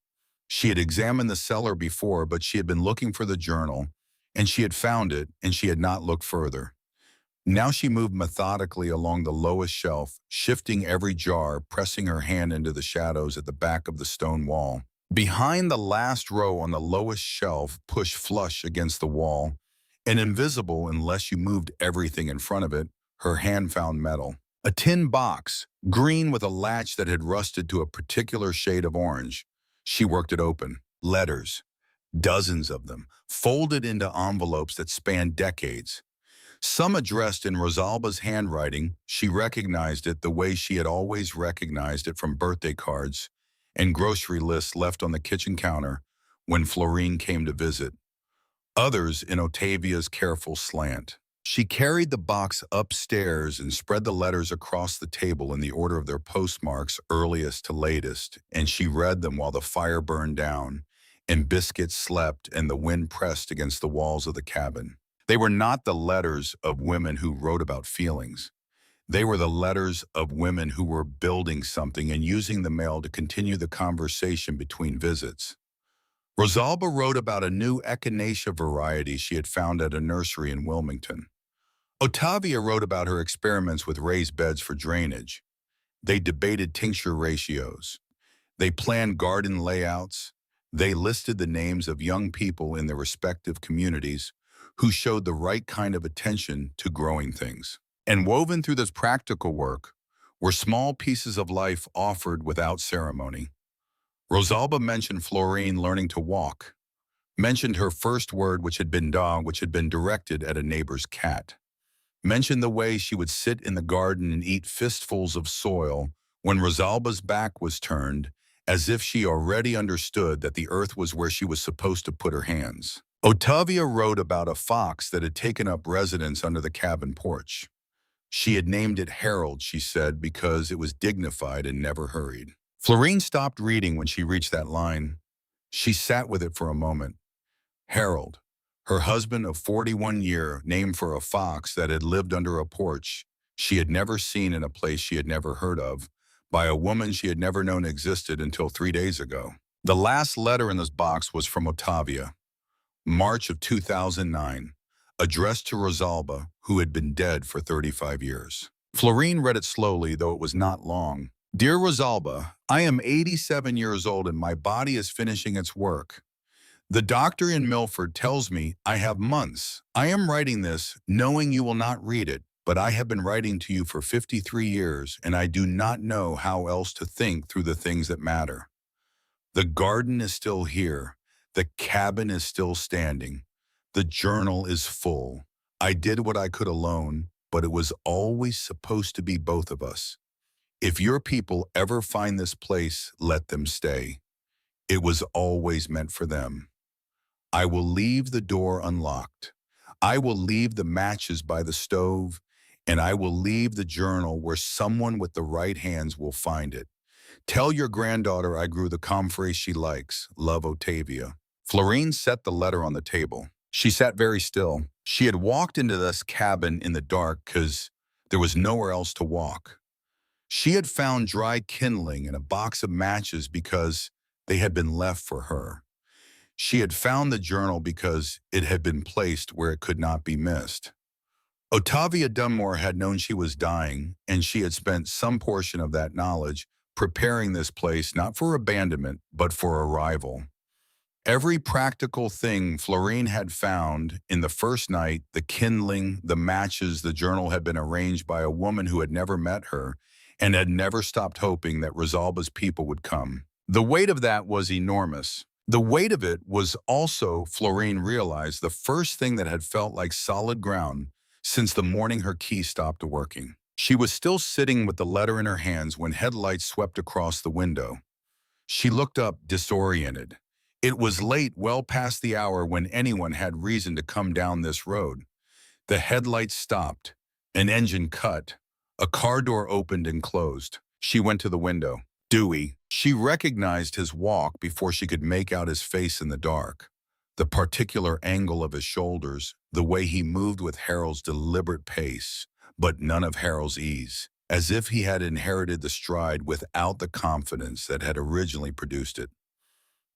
She had examined the cellar before, but she had been looking for the journal, and she had found it, and she had not looked further. Now she moved methodically along the lowest shelf, shifting every jar, pressing her hand into the shadows at the back of the stone wall. Behind the last row on the lowest shelf, pushed flush against the wall, and invisible unless you moved everything in front of it, her hand found metal. A tin box, green with a latch that had rusted to a particular shade of orange. She worked it open. Letters, dozens of them, folded into envelopes that spanned decades. Some addressed in Rosalba's handwriting. She recognized it the way she had always recognized it from birthday cards and grocery lists left on the kitchen counter when Florene came to visit. Others in Otavia's careful slant. She carried the box upstairs and spread the letters across the table in the order of their postmarks, earliest to latest, and she read them while the fire burned down and Biscuit slept and the wind pressed against the walls of the cabin. They were not the letters of women who wrote about feelings. They were the letters of women who were building something and using the mail to continue the conversation between visits. Rosalba wrote about a new echinacea variety she had found at a nursery in Wilmington. Otavia wrote about her experiments with raised beds for drainage. They debated tincture ratios. They planned garden layouts. They listed the names of young people in their respective communities who showed the right kind of attention to growing things. And woven through this practical work were small pieces of life offered without ceremony. Rosalba mentioned Florene learning to walk, mentioned her first word which had been dog, which had been directed at a neighbor's cat, mentioned the way she would sit in the garden and eat fistfuls of soil when Rosalba's back was turned, as if she already understood that the earth was where she was supposed to put her hands. Otavia wrote about a fox that had taken up residence under the cabin porch. She had named it Harold, she said, because it was dignified and never hurried. Florene stopped reading when she reached that line. She sat with it for a moment. Harold, her husband of 41 years, named for a fox that had lived under a porch she had never seen in a place she had never heard of, by a woman she had never known existed until 3 days ago. The last letter in this box was from Otavia, March of 2009, addressed to Rosalba, who had been dead for 35 years. Florene read it slowly, though it was not long. Dear Rosalba, I am 87 years old and my body is finishing its work. The doctor in Milford tells me I have months. I am writing this knowing you will not read it, but I have been writing to you for 53 years and I do not know how else to think through the things that matter. The garden is still here. The cabin is still standing. The journal is full. I did what I could alone, but it was always supposed to be both of us. If your people ever find this place, let them stay. It was always meant for them. I will leave the door unlocked. I will leave the matches by the stove, and I will leave the journal where someone with the right hands will find it. Tell your granddaughter I grew the comfrey she likes. Love, Otavia. Florene set the letter on the table. She sat very still. She had walked into this cabin in the dark because there was nowhere else to walk. She had found dry kindling and a box of matches because they had been left for her. She had found the journal because it had been placed where it could not be missed. Otavia Dunmore had known she was dying, and she had spent some portion of that knowledge preparing this place not for abandonment, but for arrival. Every practical thing Florene had found in the first night, the kindling, the matches, the journal had been arranged by a woman who had never met her and had never stopped hoping that Rosalba's people would come. The weight of that was enormous. The weight of it was also, Florene realized, the first thing that had felt like solid ground since the morning her key stopped working. She was still sitting with the letter in her hands when headlights swept across the window. She looked up, disoriented. It was late, well past the hour when anyone had reason to come down this road. The headlights stopped. An engine cut. A car door opened and closed. She went to the window. Dewey. She recognized his walk before she could make out his face in the dark. The particular angle of his shoulders, the way he moved with Harold's deliberate pace, but none of Harold's ease, as if he had inherited the stride without the confidence that had originally produced it.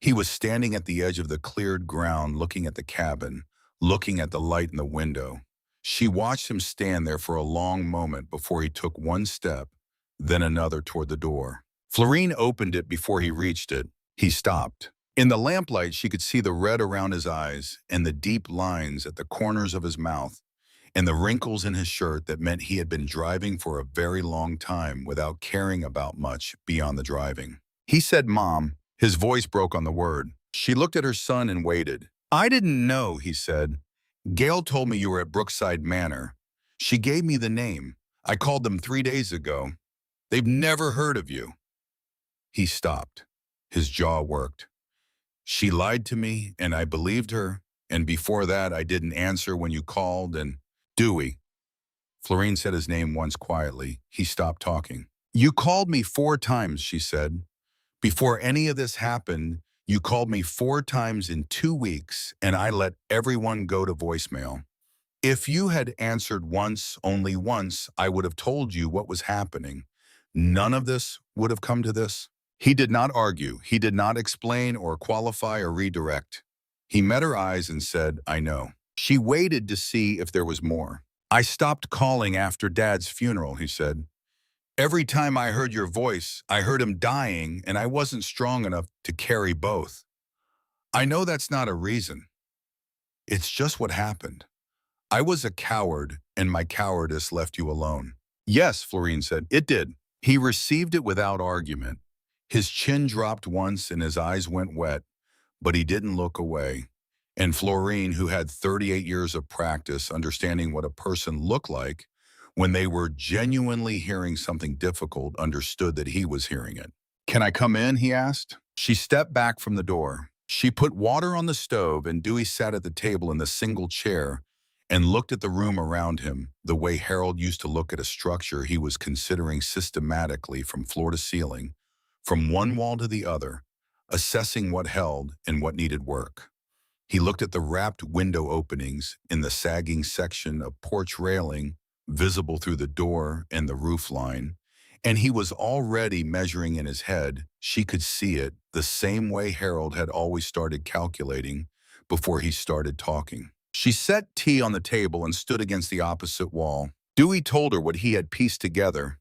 He was standing at the edge of the cleared ground looking at the cabin, looking at the light in the window. She watched him stand there for a long moment before he took one step, then another toward the door. Florene opened it before he reached it. He stopped. In the lamplight, she could see the red around his eyes and the deep lines at the corners of his mouth and the wrinkles in his shirt that meant he had been driving for a very long time without caring about much beyond the driving. He said, "Mom." His voice broke on the word. She looked at her son and waited. "I didn't know," he said. "Gail told me you were at Brookside Manor. She gave me the name. I called them 3 days ago. They've never heard of you." He stopped. His jaw worked. "She lied to me, and I believed her, and before that I didn't answer when you called, and Dewey." Florene said his name once quietly. He stopped talking. "You called me 4 times," she said. "Before any of this happened, you called me 4 times in 2 weeks, and I let everyone go to voicemail. If you had answered once, only once, I would have told you what was happening. None of this would have come to this." He did not argue. He did not explain or qualify or redirect. He met her eyes and said, "I know." She waited to see if there was more. "I stopped calling after Dad's funeral," he said. "Every time I heard your voice, I heard him dying, and I wasn't strong enough to carry both. I know that's not a reason. It's just what happened. I was a coward, and my cowardice left you alone." "Yes," Florene said, "it did." He received it without argument. His chin dropped once and his eyes went wet, but he didn't look away. And Florene, who had 38 years of practice understanding what a person looked like when they were genuinely hearing something difficult, understood that he was hearing it. "Can I come in?" he asked. She stepped back from the door. She put water on the stove, and Dewey sat at the table in the single chair and looked at the room around him, the way Harold used to look at a structure he was considering systematically from floor to ceiling, from one wall to the other, assessing what held and what needed work. He looked at the wrapped window openings in the sagging section of porch railing visible through the door and the roof line, and he was already measuring in his head, she could see it, the same way Harold had always started calculating before he started talking. She set tea on the table and stood against the opposite wall. Dewey told her what he had pieced together.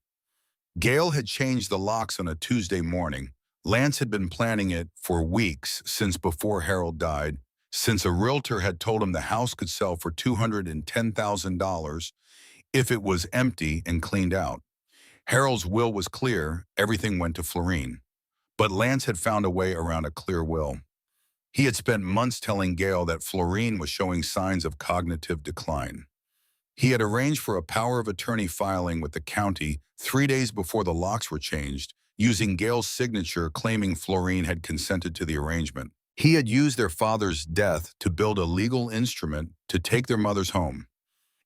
Gail had changed the locks on a Tuesday morning. Lance had been planning it for weeks, since before Harold died, since a realtor had told him the house could sell for $210,000 if it was empty and cleaned out. Harold's will was clear, everything went to Florene. But Lance had found a way around a clear will. He had spent months telling Gail that Florene was showing signs of cognitive decline. He had arranged for a power of attorney filing with the county 3 days before the locks were changed, using Gail's signature claiming Florene had consented to the arrangement. He had used their father's death to build a legal instrument to take their mother's home.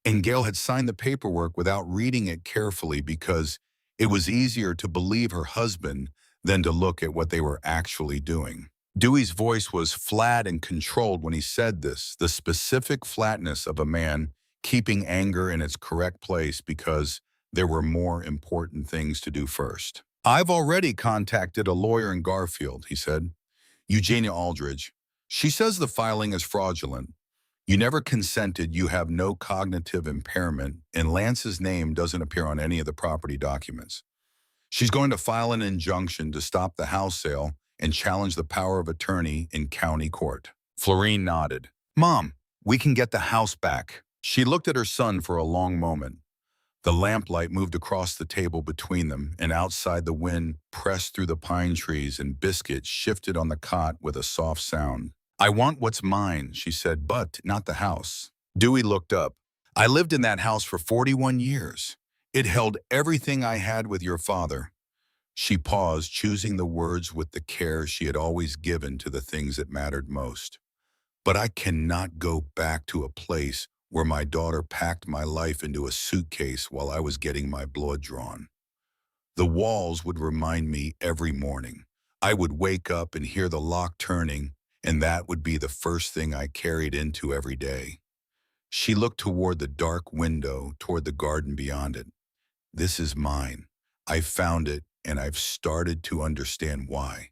And Gail had signed the paperwork without reading it carefully because it was easier to believe her husband than to look at what they were actually doing. Dewey's voice was flat and controlled when he said this, the specific flatness of a man keeping anger in its correct place because there were more important things to do first. "I've already contacted a lawyer in Garfield," he said. "Eugenia Aldridge. She says the filing is fraudulent. You never consented, you have no cognitive impairment, and Lance's name doesn't appear on any of the property documents. She's going to file an injunction to stop the house sale and challenge the power of attorney in county court." Florene nodded. "Mom, we can get the house back." She looked at her son for a long moment. The lamplight moved across the table between them, and outside the wind pressed through the pine trees and Biscuit shifted on the cot with a soft sound. "I want what's mine," she said, "but not the house." Dewey looked up. "I lived in that house for 41 years. It held everything I had with your father. She paused, choosing the words with the care she had always given to the things that mattered most. But I cannot go back to a place where my daughter packed my life into a suitcase while I was getting my blood drawn. The walls would remind me every morning. I would wake up and hear the lock turning, and that would be the first thing I carried into every day. She looked toward the dark window, toward the garden beyond it. This is mine. I found it, and I've started to understand why.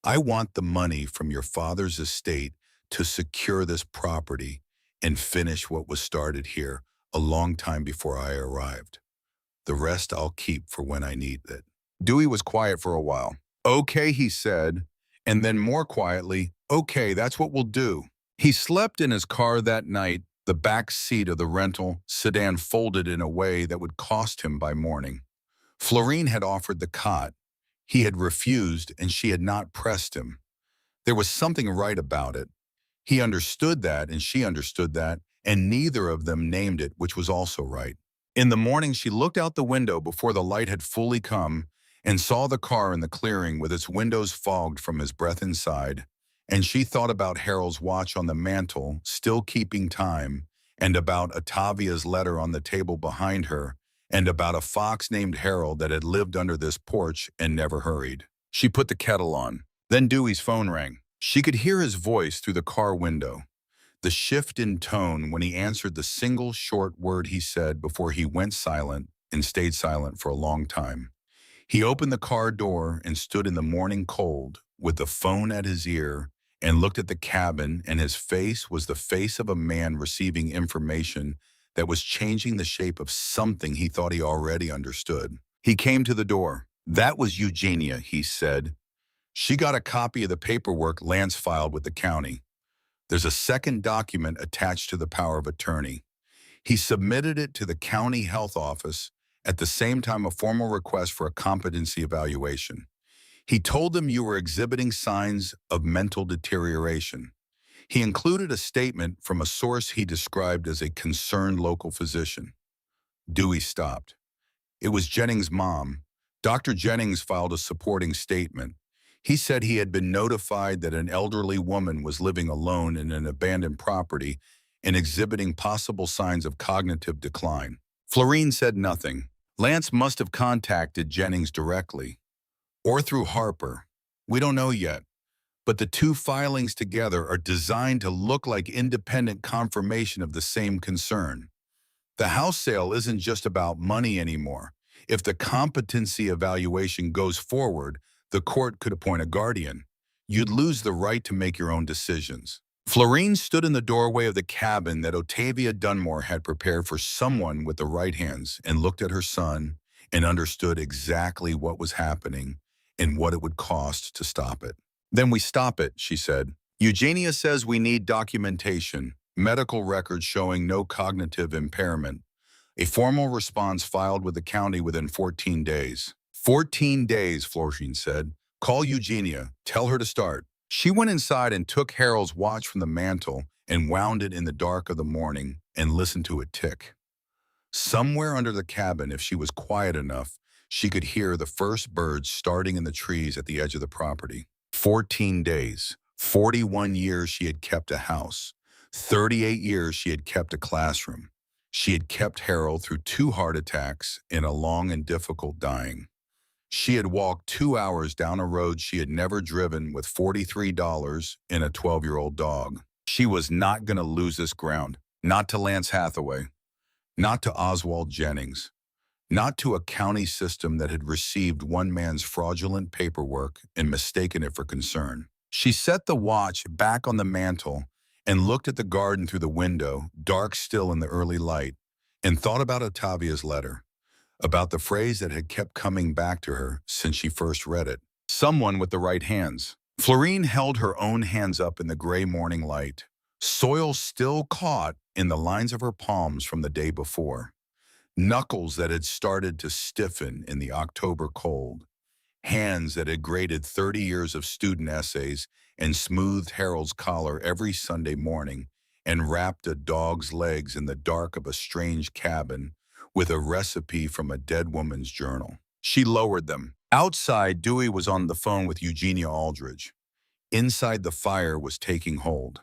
I want the money from your father's estate to secure this property and finish what was started here a long time before I arrived. The rest I'll keep for when I need it. Dewey was quiet for a while. Okay, he said, and then more quietly, okay, that's what we'll do. He slept in his car that night, the back seat of the rental sedan folded in a way that would cost him by morning. Florene had offered the cot. He had refused, and she had not pressed him. There was something right about it. He understood that, and she understood that, and neither of them named it, which was also right. In the morning, she looked out the window before the light had fully come and saw the car in the clearing with its windows fogged from his breath inside, and she thought about Harold's watch on the mantel, still keeping time, and about Ottavia's letter on the table behind her, and about a fox named Harold that had lived under this porch and never hurried. She put the kettle on. Then Dewey's phone rang. She could hear his voice through the car window. The shift in tone when he answered the single short word he said before he went silent and stayed silent for a long time. He opened the car door and stood in the morning cold with the phone at his ear and looked at the cabin, and his face was the face of a man receiving information that was changing the shape of something he thought he already understood. He came to the door. That was Eugenia, he said. She got a copy of the paperwork Lance filed with the county. There's a second document attached to the power of attorney. He submitted it to the county health office, at the same time a formal request for a competency evaluation. He told them you were exhibiting signs of mental deterioration. He included a statement from a source he described as a concerned local physician. Dewey stopped. It was Jennings' mom. Dr. Jennings filed a supporting statement. He said he had been notified that an elderly woman was living alone in an abandoned property and exhibiting possible signs of cognitive decline. Florene said nothing. Lance must have contacted Jennings directly, or through Harper. We don't know yet, but the two filings together are designed to look like independent confirmation of the same concern. The house sale isn't just about money anymore. If the competency evaluation goes forward, the court could appoint a guardian. You'd lose the right to make your own decisions. Florene stood in the doorway of the cabin that Ottavia Dunmore had prepared for someone with the right hands and looked at her son and understood exactly what was happening and what it would cost to stop it. Then we stop it, she said. Eugenia says we need documentation, medical records showing no cognitive impairment. A formal response filed with the county within 14 days. 14 days, Florene said. Call Eugenia. Tell her to start. She went inside and took Harold's watch from the mantel and wound it in the dark of the morning and listened to it tick. Somewhere under the cabin, if she was quiet enough, she could hear the first birds starting in the trees at the edge of the property. 14 days. 41 years she had kept a house. 38 years she had kept a classroom. She had kept Harold through 2 heart attacks and a long and difficult dying. She had walked 2 hours down a road she had never driven with $43 and a 12-year-old dog. She was not going to lose this ground. Not to Lance Hathaway. Not to Oswald Jennings. Not to a county system that had received one man's fraudulent paperwork and mistaken it for concern. She set the watch back on the mantel and looked at the garden through the window, dark still in the early light, and thought about Ottavia's letter, about the phrase that had kept coming back to her since she first read it. Someone with the right hands. Florene held her own hands up in the gray morning light, soil still caught in the lines of her palms from the day before, knuckles that had started to stiffen in the October cold, hands that had graded 30 years of student essays and smoothed Harold's collar every Sunday morning and wrapped a dog's legs in the dark of a strange cabin with a recipe from a dead woman's journal. She lowered them. Outside, Dewey was on the phone with Eugenia Aldridge. Inside, the fire was taking hold.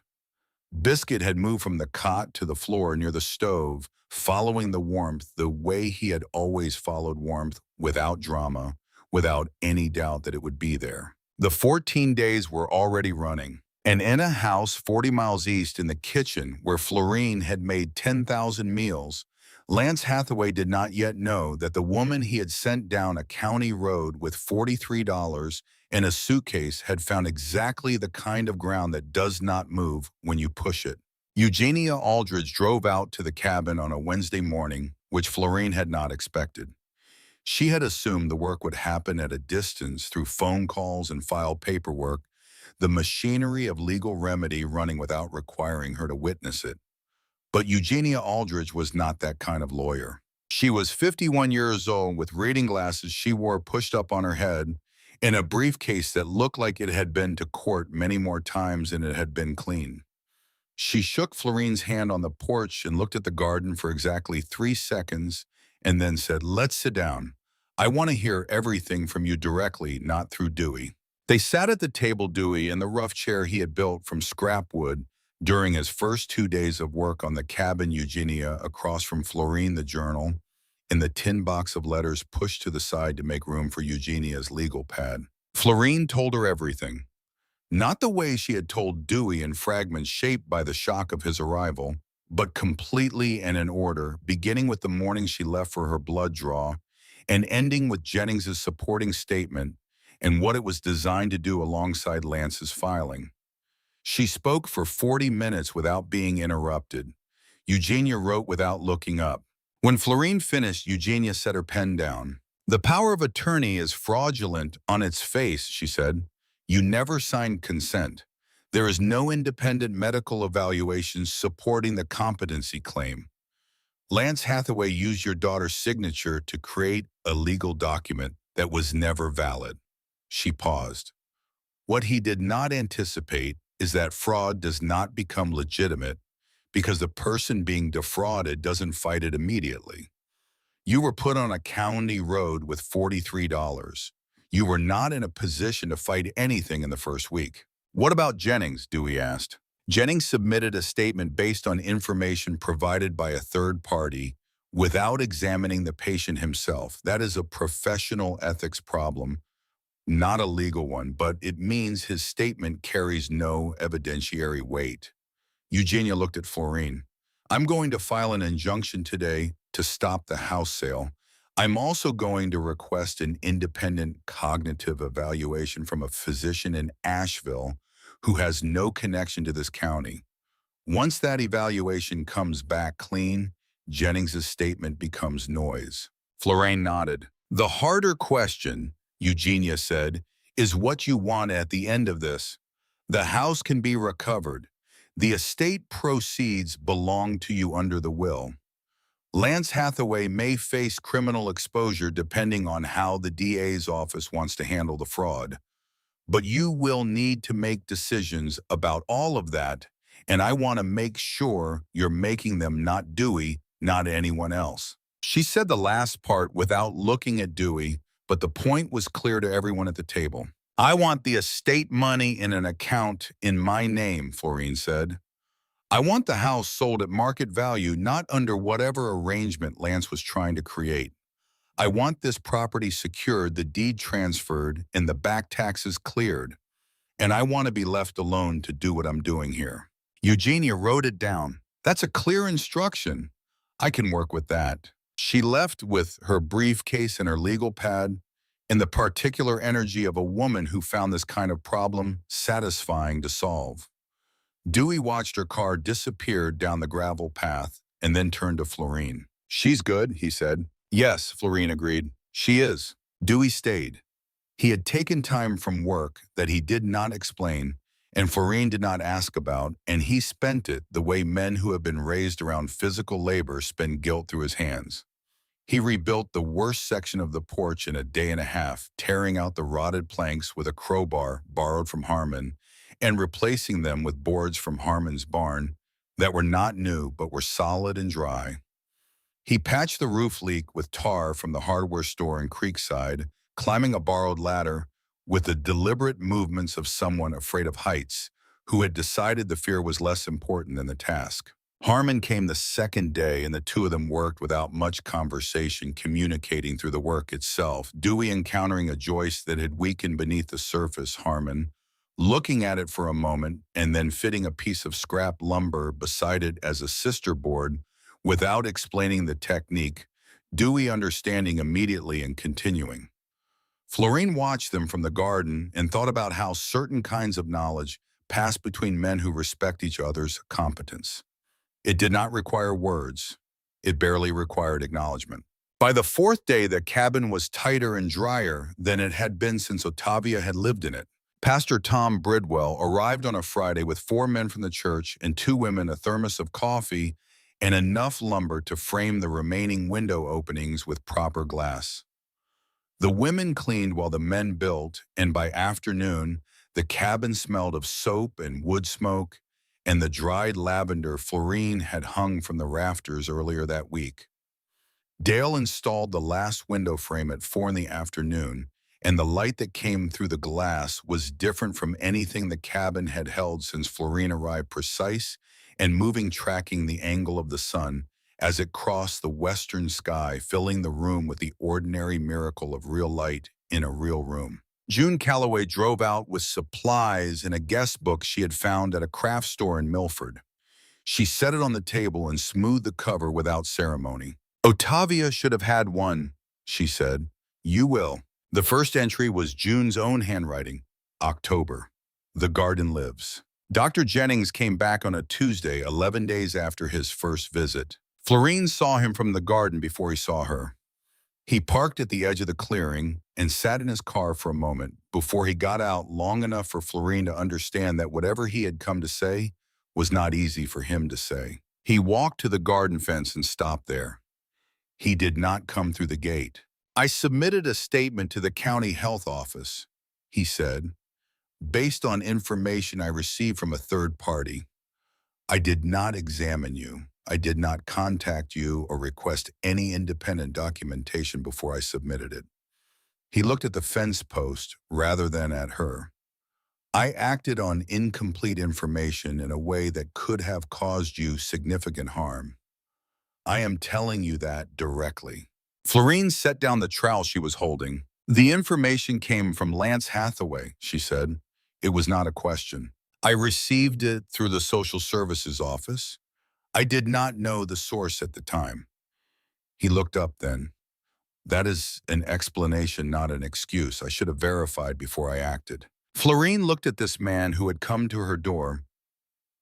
Biscuit had moved from the cot to the floor near the stove, following the warmth the way he had always followed warmth, without drama, without any doubt that it would be there. The 14 days were already running, and in a house 40 miles east in the kitchen where Florene had made 10,000 meals, Lance Hathaway did not yet know that the woman he had sent down a county road with $43 and a suitcase had found exactly the kind of ground that does not move when you push it. Eugenia Aldridge drove out to the cabin on a Wednesday morning, which Florene had not expected. She had assumed the work would happen at a distance through phone calls and file paperwork, the machinery of legal remedy running without requiring her to witness it. But Eugenia Aldridge was not that kind of lawyer. She was 51 years old with reading glasses she wore pushed up on her head, in a briefcase that looked like it had been to court many more times than it had been clean. She shook Florene's hand on the porch and looked at the garden for exactly 3 seconds and then said, "Let's sit down. I want to hear everything from you directly, not through Dewey." They sat at the table, Dewey in the rough chair he had built from scrap wood during his first 2 days of work on the cabin, Eugenia across from Florene the journal, and the tin box of letters pushed to the side to make room for Eugenia's legal pad. Florene told her everything. Not the way she had told Dewey in fragments shaped by the shock of his arrival, but completely and in order, beginning with the morning she left for her blood draw and ending with Jennings's supporting statement and what it was designed to do alongside Lance's filing. She spoke for 40 minutes without being interrupted. Eugenia wrote without looking up. When Florene finished, Eugenia set her pen down. "The power of attorney is fraudulent on its face," she said. "You never signed consent. There is no independent medical evaluation supporting the competency claim. Lance Hathaway used your daughter's signature to create a legal document that was never valid." She paused. What he did not anticipate is that fraud does not become legitimate because the person being defrauded doesn't fight it immediately. You were put on a county road with $43. You were not in a position to fight anything in the first week. "What about Jennings?" Dewey asked. Jennings submitted a statement based on information provided by a third party without examining the patient himself. That is a professional ethics problem, not a legal one, but it means his statement carries no evidentiary weight. Eugenia looked at Florene. "I'm going to file an injunction today to stop the house sale. I'm also going to request an independent cognitive evaluation from a physician in Asheville who has no connection to this county. Once that evaluation comes back clean, Jennings's statement becomes noise." Florene nodded. "The harder question," Eugenia said, "is what you want at the end of this. The house can be recovered. The estate proceeds belong to you under the will. Lance Hathaway may face criminal exposure depending on how the DA's office wants to handle the fraud. But you will need to make decisions about all of that, and I want to make sure you're making them, not Dewey, not anyone else." She said the last part without looking at Dewey, but the point was clear to everyone at the table. "I want the estate money in an account in my name," Florene said. "I want the house sold at market value, not under whatever arrangement Lance was trying to create. I want this property secured, the deed transferred, and the back taxes cleared. And I want to be left alone to do what I'm doing here." Eugenia wrote it down. "That's a clear instruction. I can work with that." She left with her briefcase and her legal pad, and the particular energy of a woman who found this kind of problem satisfying to solve. Dewey watched her car disappear down the gravel path and then turned to Florene. "She's good," he said. "Yes," Florene agreed. "She is." Dewey stayed. He had taken time from work that he did not explain and Florene did not ask about, and he spent it the way men who have been raised around physical labor spend guilt through his hands. He rebuilt the worst section of the porch in a day and a half, tearing out the rotted planks with a crowbar borrowed from Harmon and replacing them with boards from Harmon's barn that were not new but were solid and dry. He patched the roof leak with tar from the hardware store in Creekside, climbing a borrowed ladder with the deliberate movements of someone afraid of heights, who had decided the fear was less important than the task. Harmon came the second day, and the two of them worked without much conversation, communicating through the work itself. Dewey encountering a joist that had weakened beneath the surface, Harmon looking at it for a moment and then fitting a piece of scrap lumber beside it as a sister board without explaining the technique, Dewey understanding immediately and continuing. Florene watched them from the garden and thought about how certain kinds of knowledge pass between men who respect each other's competence. It did not require words. It barely required acknowledgement. By the fourth day, the cabin was tighter and drier than it had been since Otavia had lived in it. Pastor Tom Bridwell arrived on a Friday with 4 men from the church and 2 women, a thermos of coffee, and enough lumber to frame the remaining window openings with proper glass. The women cleaned while the men built, and by afternoon, the cabin smelled of soap and wood smoke and the dried lavender Florene had hung from the rafters earlier that week. Dale installed the last window frame at 4 in the afternoon, and the light that came through the glass was different from anything the cabin had held since Florene arrived, precise and moving, tracking the angle of the sun as it crossed the western sky, filling the room with the ordinary miracle of real light in a real room. June Calloway drove out with supplies and a guest book she had found at a craft store in Milford. She set it on the table and smoothed the cover without ceremony. "Otavia should have had one," she said. "You will." The first entry was June's own handwriting, October. "The garden lives." Dr. Jennings came back on a Tuesday, 11 days after his first visit. Florene saw him from the garden before he saw her. He parked at the edge of the clearing and sat in his car for a moment before he got out long enough for Florene to understand that whatever he had come to say was not easy for him to say. He walked to the garden fence and stopped there. He did not come through the gate. "I submitted a statement to the county health office," he said, "based on information I received from a third party. I did not examine you. I did not contact you or request any independent documentation before I submitted it." He looked at the fence post rather than at her. "I acted on incomplete information in a way that could have caused you significant harm. I am telling you that directly." Florene set down the trowel she was holding. "The information came from Lance Hathaway," she said. "It was not a question. I received it through the social services office. I did not know the source at the time." He looked up then. "That is an explanation, not an excuse. I should have verified before I acted." Florene looked at this man who had come to her door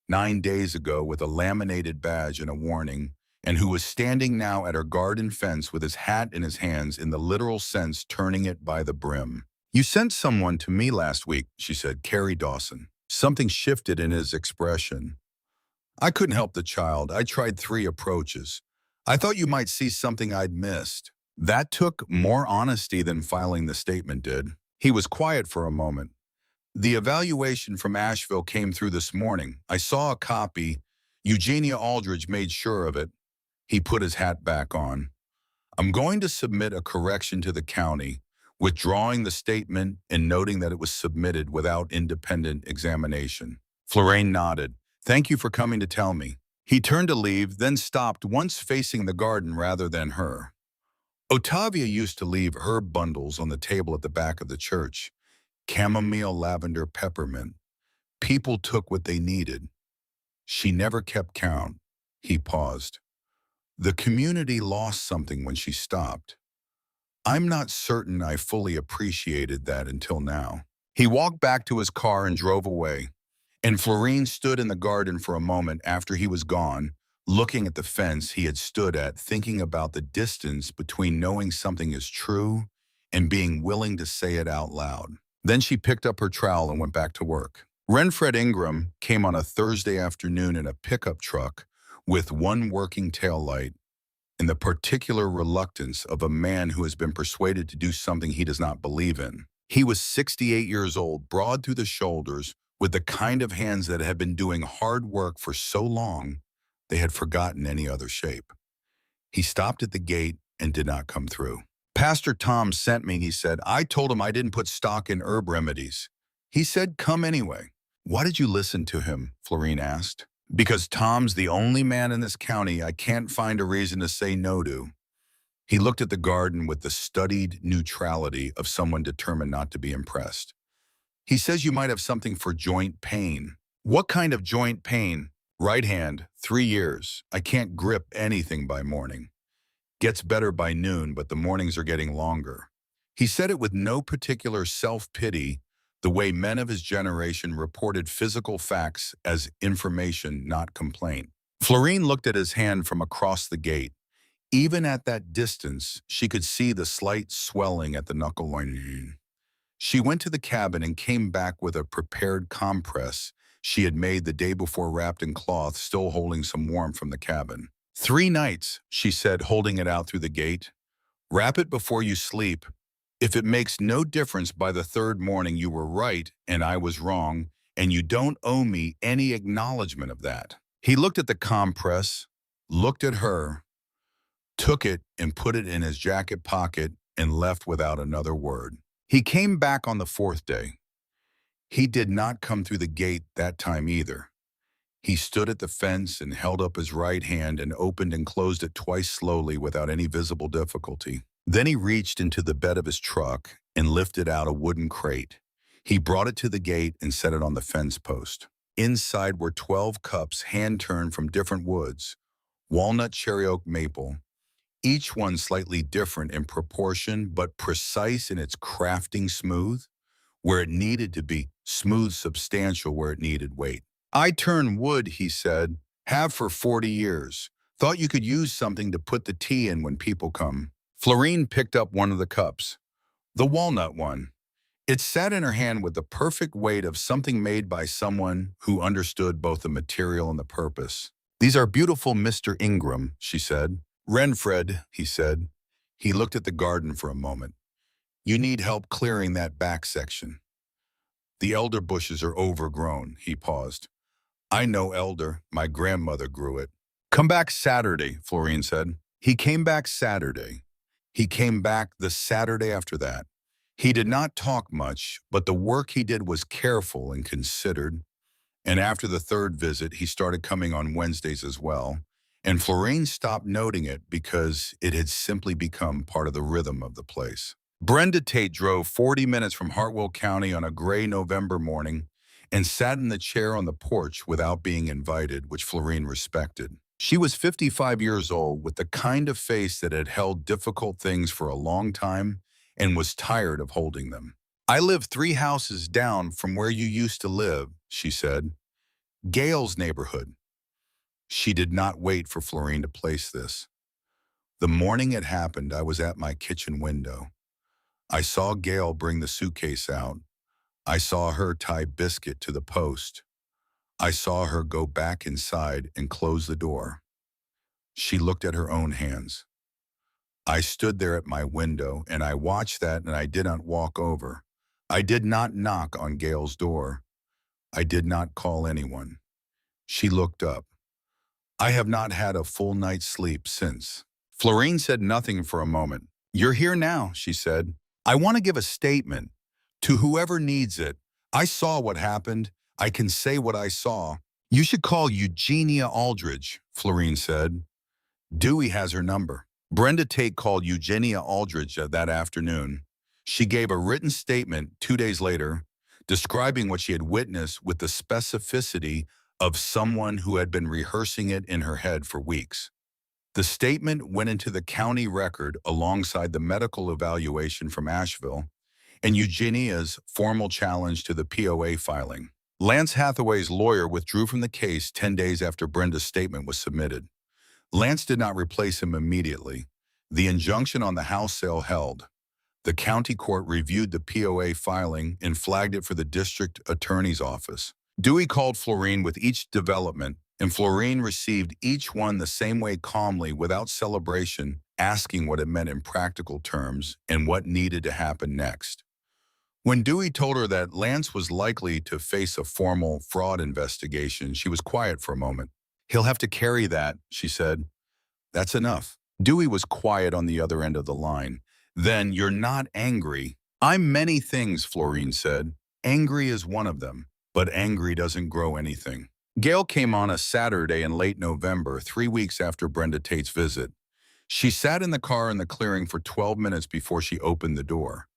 9 days ago with a laminated badge and a warning, and who was standing now at her garden fence with his hat in his hands, in the literal sense turning it by the brim. "You sent someone to me last week," she said, "Carrie Dawson." Something shifted in his expression. "I couldn't help the child. I tried 3 approaches. I thought you might see something I'd missed." That took more honesty than filing the statement did. He was quiet for a moment. "The evaluation from Asheville came through this morning. I saw a copy. Eugenia Aldridge made sure of it." He put his hat back on. "I'm going to submit a correction to the county, withdrawing the statement and noting that it was submitted without independent examination." Florene nodded. "Thank you for coming to tell me." He turned to leave, then stopped, once facing the garden rather than her. "Otavia used to leave herb bundles on the table at the back of the church. Chamomile, lavender, peppermint. People took what they needed. She never kept count." He paused. "The community lost something when she stopped. I'm not certain I fully appreciated that until now." He walked back to his car and drove away, and Florene stood in the garden for a moment after he was gone, looking at the fence he had stood at, thinking about the distance between knowing something is true and being willing to say it out loud. Then she picked up her trowel and went back to work. Renfred Ingram came on a Thursday afternoon in a pickup truck with one working taillight, and the particular reluctance of a man who has been persuaded to do something he does not believe in. He was 68 years old, broad through the shoulders, with the kind of hands that had been doing hard work for so long they had forgotten any other shape. He stopped at the gate and did not come through. Pastor Tom sent me, he said. I told him I didn't put stock in herb remedies. He said, come anyway. Why did you listen to him? Florene asked. Because Tom's the only man in this county I can't find a reason to say no to. He looked at the garden with the studied neutrality of someone determined not to be impressed. He says you might have something for joint pain. What kind of joint pain? Right hand, 3 years. I can't grip anything by morning. Gets better by noon, but the mornings are getting longer. He said it with no particular self-pity, the way men of his generation reported physical facts as information, not complaint. Florene looked at his hand from across the gate. Even at that distance, she could see the slight swelling at the knuckle line. She went to the cabin and came back with a prepared compress she had made the day before, wrapped in cloth, still holding some warmth from the cabin. 3 nights, she said, holding it out through the gate. Wrap it before you sleep. If it makes no difference by the 3rd morning, you were right and I was wrong, and you don't owe me any acknowledgement of that. He looked at the compress, looked at her, took it and put it in his jacket pocket and left without another word. He came back on the 4th day. He did not come through the gate that time either. He stood at the fence and held up his right hand and opened and closed it twice slowly without any visible difficulty. Then he reached into the bed of his truck and lifted out a wooden crate. He brought it to the gate and set it on the fence post. Inside were 12 cups hand-turned from different woods, walnut, cherry oak, maple, each one slightly different in proportion but precise in its crafting, smooth where it needed to be, smooth, substantial where it needed weight. I turn wood, he said, have for 40 years. Thought you could use something to put the tea in when people come. Florene picked up one of the cups, the walnut one. It sat in her hand with the perfect weight of something made by someone who understood both the material and the purpose. These are beautiful, Mr. Ingram, she said. Renfred, he said. He looked at the garden for a moment. You need help clearing that back section. The elder bushes are overgrown, he paused. I know elder, my grandmother grew it. Come back Saturday, Florene said. He came back Saturday. He came back the Saturday after that. He did not talk much, but the work he did was careful and considered. And after the 3rd visit, he started coming on Wednesdays as well. And Florene stopped noting it because it had simply become part of the rhythm of the place. Brenda Tate drove 40 minutes from Hartwell County on a gray November morning and sat in the chair on the porch without being invited, which Florene respected. She was 55 years old with the kind of face that had held difficult things for a long time and was tired of holding them. I live 3 houses down from where you used to live, she said. Gale's neighborhood. She did not wait for Florene to place this. The morning it happened, I was at my kitchen window. I saw Gale bring the suitcase out. I saw her tie Biscuit to the post. I saw her go back inside and close the door. She looked at her own hands. I stood there at my window and I watched that, and I did not walk over. I did not knock on Gale's door. I did not call anyone. She looked up. I have not had a full night's sleep since. Florene said nothing for a moment. You're here now, she said. I want to give a statement to whoever needs it. I saw what happened. I can say what I saw. You should call Eugenia Aldridge, Florene said. Dewey has her number. Brenda Tate called Eugenia Aldridge that afternoon. She gave a written statement 2 days later, describing what she had witnessed with the specificity of someone who had been rehearsing it in her head for weeks. The statement went into the county record alongside the medical evaluation from Asheville and Eugenia's formal challenge to the POA filing. Lance Hathaway's lawyer withdrew from the case 10 days after Brenda's statement was submitted. Lance did not replace him immediately. The injunction on the house sale held. The county court reviewed the POA filing and flagged it for the district attorney's office. Dewey called Florene with each development, and Florene received each one the same way, calmly, without celebration, asking what it meant in practical terms and what needed to happen next. When Dewey told her that Lance was likely to face a formal fraud investigation, she was quiet for a moment. He'll have to carry that, she said. That's enough. Dewey was quiet on the other end of the line. Then, you're not angry. I'm many things, Florene said. Angry is one of them, but angry doesn't grow anything. Gail came on a Saturday in late November, 3 weeks after Brenda Tate's visit. She sat in the car in the clearing for 12 minutes before she opened the door.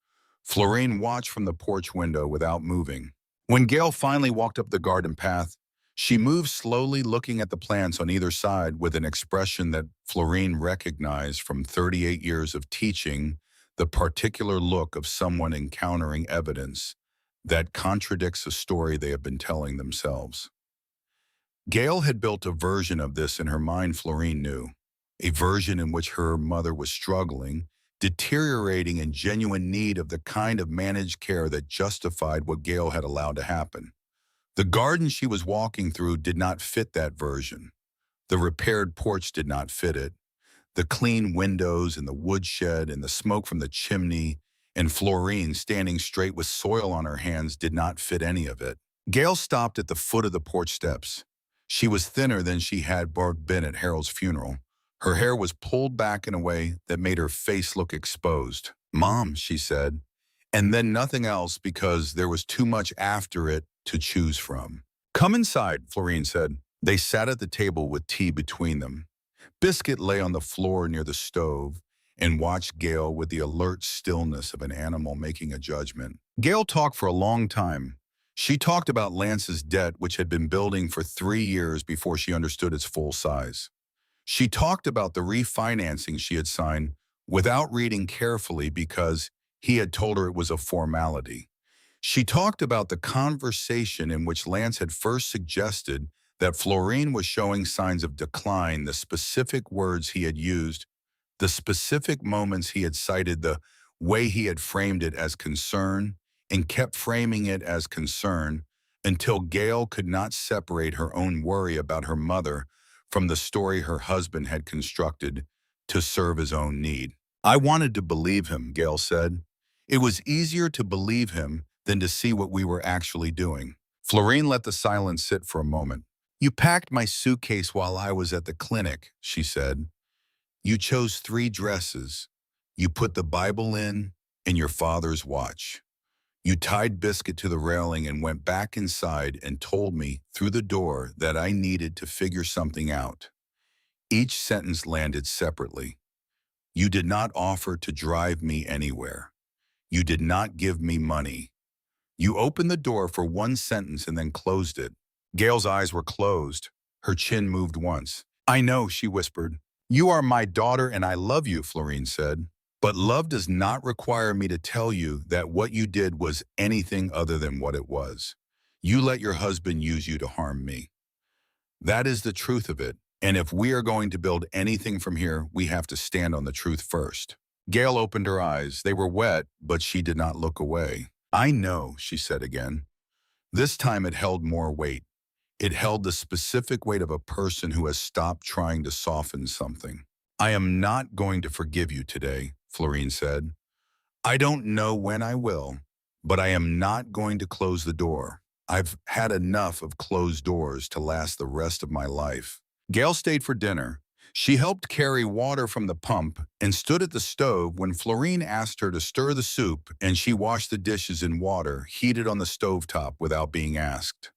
Florene watched from the porch window without moving. When Gail finally walked up the garden path, she moved slowly, looking at the plants on either side with an expression that Florene recognized from 38 years of teaching, the particular look of someone encountering evidence that contradicts a story they have been telling themselves. Gail had built a version of this in her mind, Florene knew, a version in which her mother was struggling, deteriorating in genuine need of the kind of managed care that justified what Gail had allowed to happen. The garden she was walking through did not fit that version. The repaired porch did not fit it. The clean windows and the woodshed and the smoke from the chimney and Florene standing straight with soil on her hands did not fit any of it. Gail stopped at the foot of the porch steps. She was thinner than she had been at Harold's funeral. Her hair was pulled back in a way that made her face look exposed. "Mom," she said, and then nothing else because there was too much after it to choose from. "Come inside," Florene said. They sat at the table with tea between them. Biscuit lay on the floor near the stove and watched Gail with the alert stillness of an animal making a judgment. Gail talked for a long time. She talked about Lance's debt, which had been building for 3 years before she understood its full size. She talked about the refinancing she had signed without reading carefully because he had told her it was a formality. She talked about the conversation in which Lance had first suggested that Florene was showing signs of decline, the specific words he had used, the specific moments he had cited, the way he had framed it as concern and kept framing it as concern until Gail could not separate her own worry about her mother from the story her husband had constructed to serve his own need. "I wanted to believe him," Gail said. "It was easier to believe him than to see what we were actually doing." Florene let the silence sit for a moment. "You packed my suitcase while I was at the clinic," she said. "You chose 3 dresses. You put the Bible in and your father's watch. You tied Biscuit to the railing and went back inside and told me through the door that I needed to figure something out." Each sentence landed separately. "You did not offer to drive me anywhere. You did not give me money. You opened the door for one sentence and then closed it." Gail's eyes were closed. Her chin moved once. "I know," she whispered. "You are my daughter and I love you," Florene said. "But love does not require me to tell you that what you did was anything other than what it was. You let your husband use you to harm me. That is the truth of it. And if we are going to build anything from here, we have to stand on the truth first." Gail opened her eyes. They were wet, but she did not look away. "I know," she said again. This time it held more weight. It held the specific weight of a person who has stopped trying to soften something. "I am not going to forgive you today," Florene said. "I don't know when I will, but I am not going to close the door. I've had enough of closed doors to last the rest of my life." Gail stayed for dinner. She helped carry water from the pump and stood at the stove when Florene asked her to stir the soup, and she washed the dishes in water heated on the stovetop without being asked.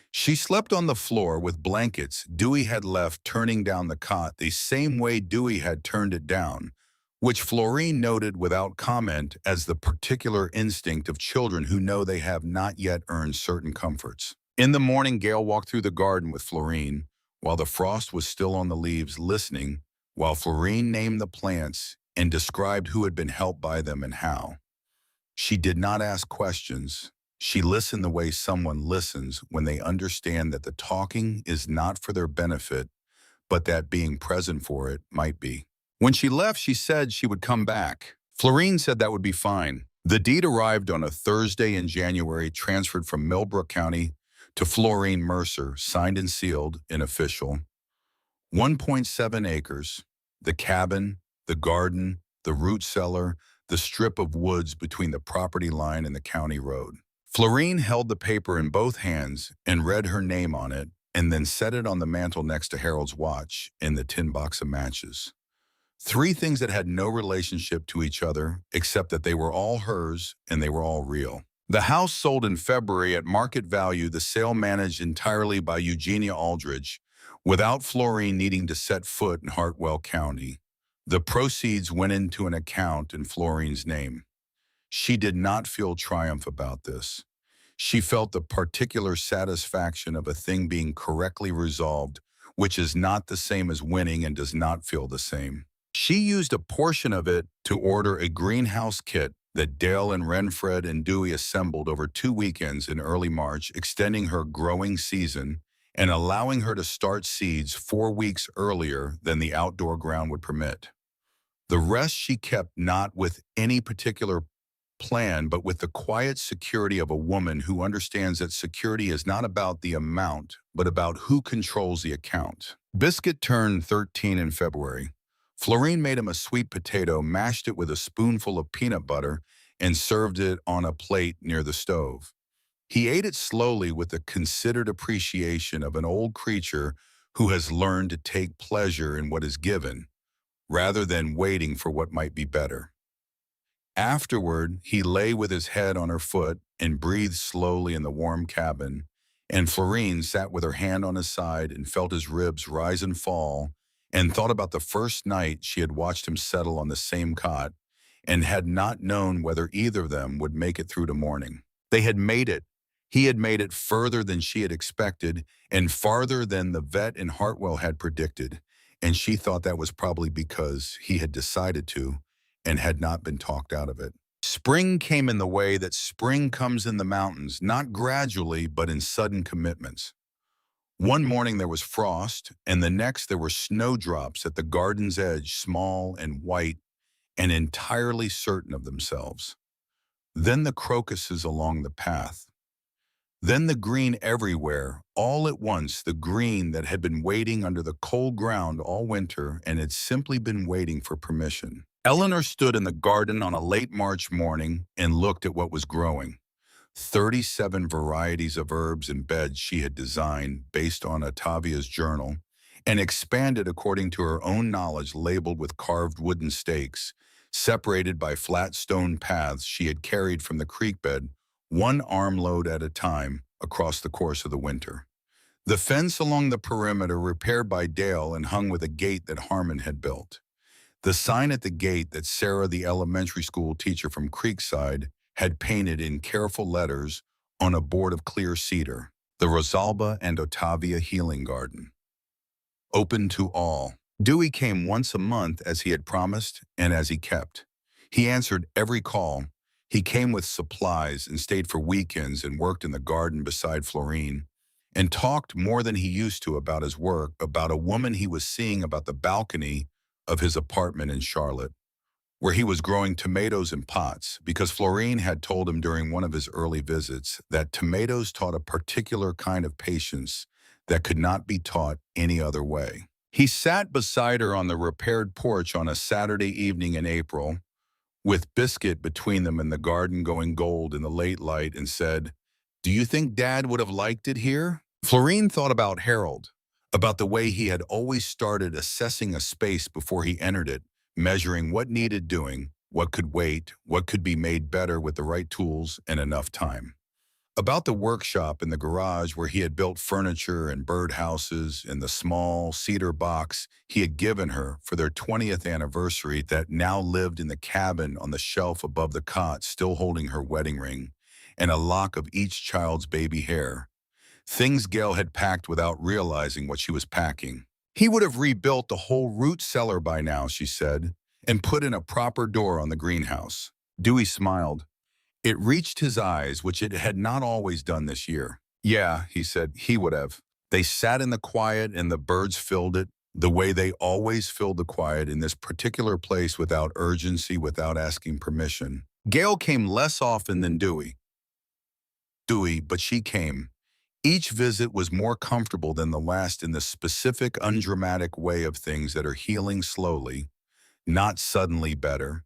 She slept on the floor with blankets Dewey had left turning down the cot the same way Dewey had turned it down, which Florene noted without comment as the particular instinct of children who know they have not yet earned certain comforts. In the morning, Gail walked through the garden with Florene, while the frost was still on the leaves, listening, while Florene named the plants and described who had been helped by them and how. She did not ask questions. She listened the way someone listens when they understand that the talking is not for their benefit, but that being present for it might be. When she left, she said she would come back. Florene said that would be fine. The deed arrived on a Thursday in January, transferred from Millbrook County to Florene Mercer, signed and sealed in official. 1.7 acres, the cabin, the garden, the root cellar, the strip of woods between the property line and the county road. Florene held the paper in both hands and read her name on it, and then set it on the mantel next to Harold's watch and the tin box of matches. Three things that had no relationship to each other, except that they were all hers and they were all real. The house sold in February at market value, the sale managed entirely by Eugenia Aldridge, without Florene needing to set foot in Hartwell County. The proceeds went into an account in Florene's name. She did not feel triumph about this. She felt the particular satisfaction of a thing being correctly resolved, which is not the same as winning and does not feel the same. She used a portion of it to order a greenhouse kit that Dale and Renfred and Dewey assembled over 2 weekends in early March, extending her growing season and allowing her to start seeds 4 weeks earlier than the outdoor ground would permit. The rest she kept not with any particular plan, but with the quiet security of a woman who understands that security is not about the amount, but about who controls the account. Biscuit turned 13 in February. Florene made him a sweet potato, mashed it with a spoonful of peanut butter, and served it on a plate near the stove. He ate it slowly with the considered appreciation of an old creature who has learned to take pleasure in what is given, rather than waiting for what might be better. Afterward, he lay with his head on her foot and breathed slowly in the warm cabin, and Florene sat with her hand on his side and felt his ribs rise and fall and thought about the first night she had watched him settle on the same cot and had not known whether either of them would make it through to morning. They had made it. He had made it further than she had expected and farther than the vet in Hartwell had predicted, and she thought that was probably because he had decided to and had not been talked out of it. Spring came in the way that spring comes in the mountains, not gradually, but in sudden commitments. One morning there was frost, and the next there were snowdrops at the garden's edge, small and white and entirely certain of themselves. Then the crocuses along the path. Then the green everywhere, all at once, the green that had been waiting under the cold ground all winter and had simply been waiting for permission. Eleanor stood in the garden on a late March morning and looked at what was growing. 37 varieties of herbs and beds she had designed based on Ottavia's journal and expanded according to her own knowledge, labeled with carved wooden stakes, separated by flat stone paths she had carried from the creek bed, one armload at a time, across the course of the winter. The fence along the perimeter repaired by Dale and hung with a gate that Harmon had built. The sign at the gate that Sarah, the elementary school teacher from Creekside, had painted in careful letters on a board of clear cedar, the Rosalba and Ottavia Healing Garden. Open to all. Dewey came once a month as he had promised and as he kept. He answered every call. He came with supplies and stayed for weekends and worked in the garden beside Florene and talked more than he used to about his work, about a woman he was seeing, about the balcony of his apartment in Charlotte, where he was growing tomatoes in pots, because Florene had told him during one of his early visits that tomatoes taught a particular kind of patience that could not be taught any other way. He sat beside her on the repaired porch on a Saturday evening in April, with Biscuit between them and the garden going gold in the late light, and said, "Do you think Dad would have liked it here?" Florene thought about Harold, about the way he had always started assessing a space before he entered it, measuring what needed doing, what could wait, what could be made better with the right tools and enough time. About the workshop in the garage where he had built furniture and birdhouses and the small cedar box he had given her for their 20th anniversary that now lived in the cabin on the shelf above the cot, still holding her wedding ring and a lock of each child's baby hair. Things Gail had packed without realizing what she was packing. He would have rebuilt the whole root cellar by now, she said, and put in a proper door on the greenhouse. Dewey smiled. It reached his eyes, which it had not always done this year. Yeah, he said, he would have. They sat in the quiet and the birds filled it, the way they always filled the quiet in this particular place, without urgency, without asking permission. Gail came less often than Dewey, but she came. Each visit was more comfortable than the last in the specific, undramatic way of things that are healing slowly, not suddenly better,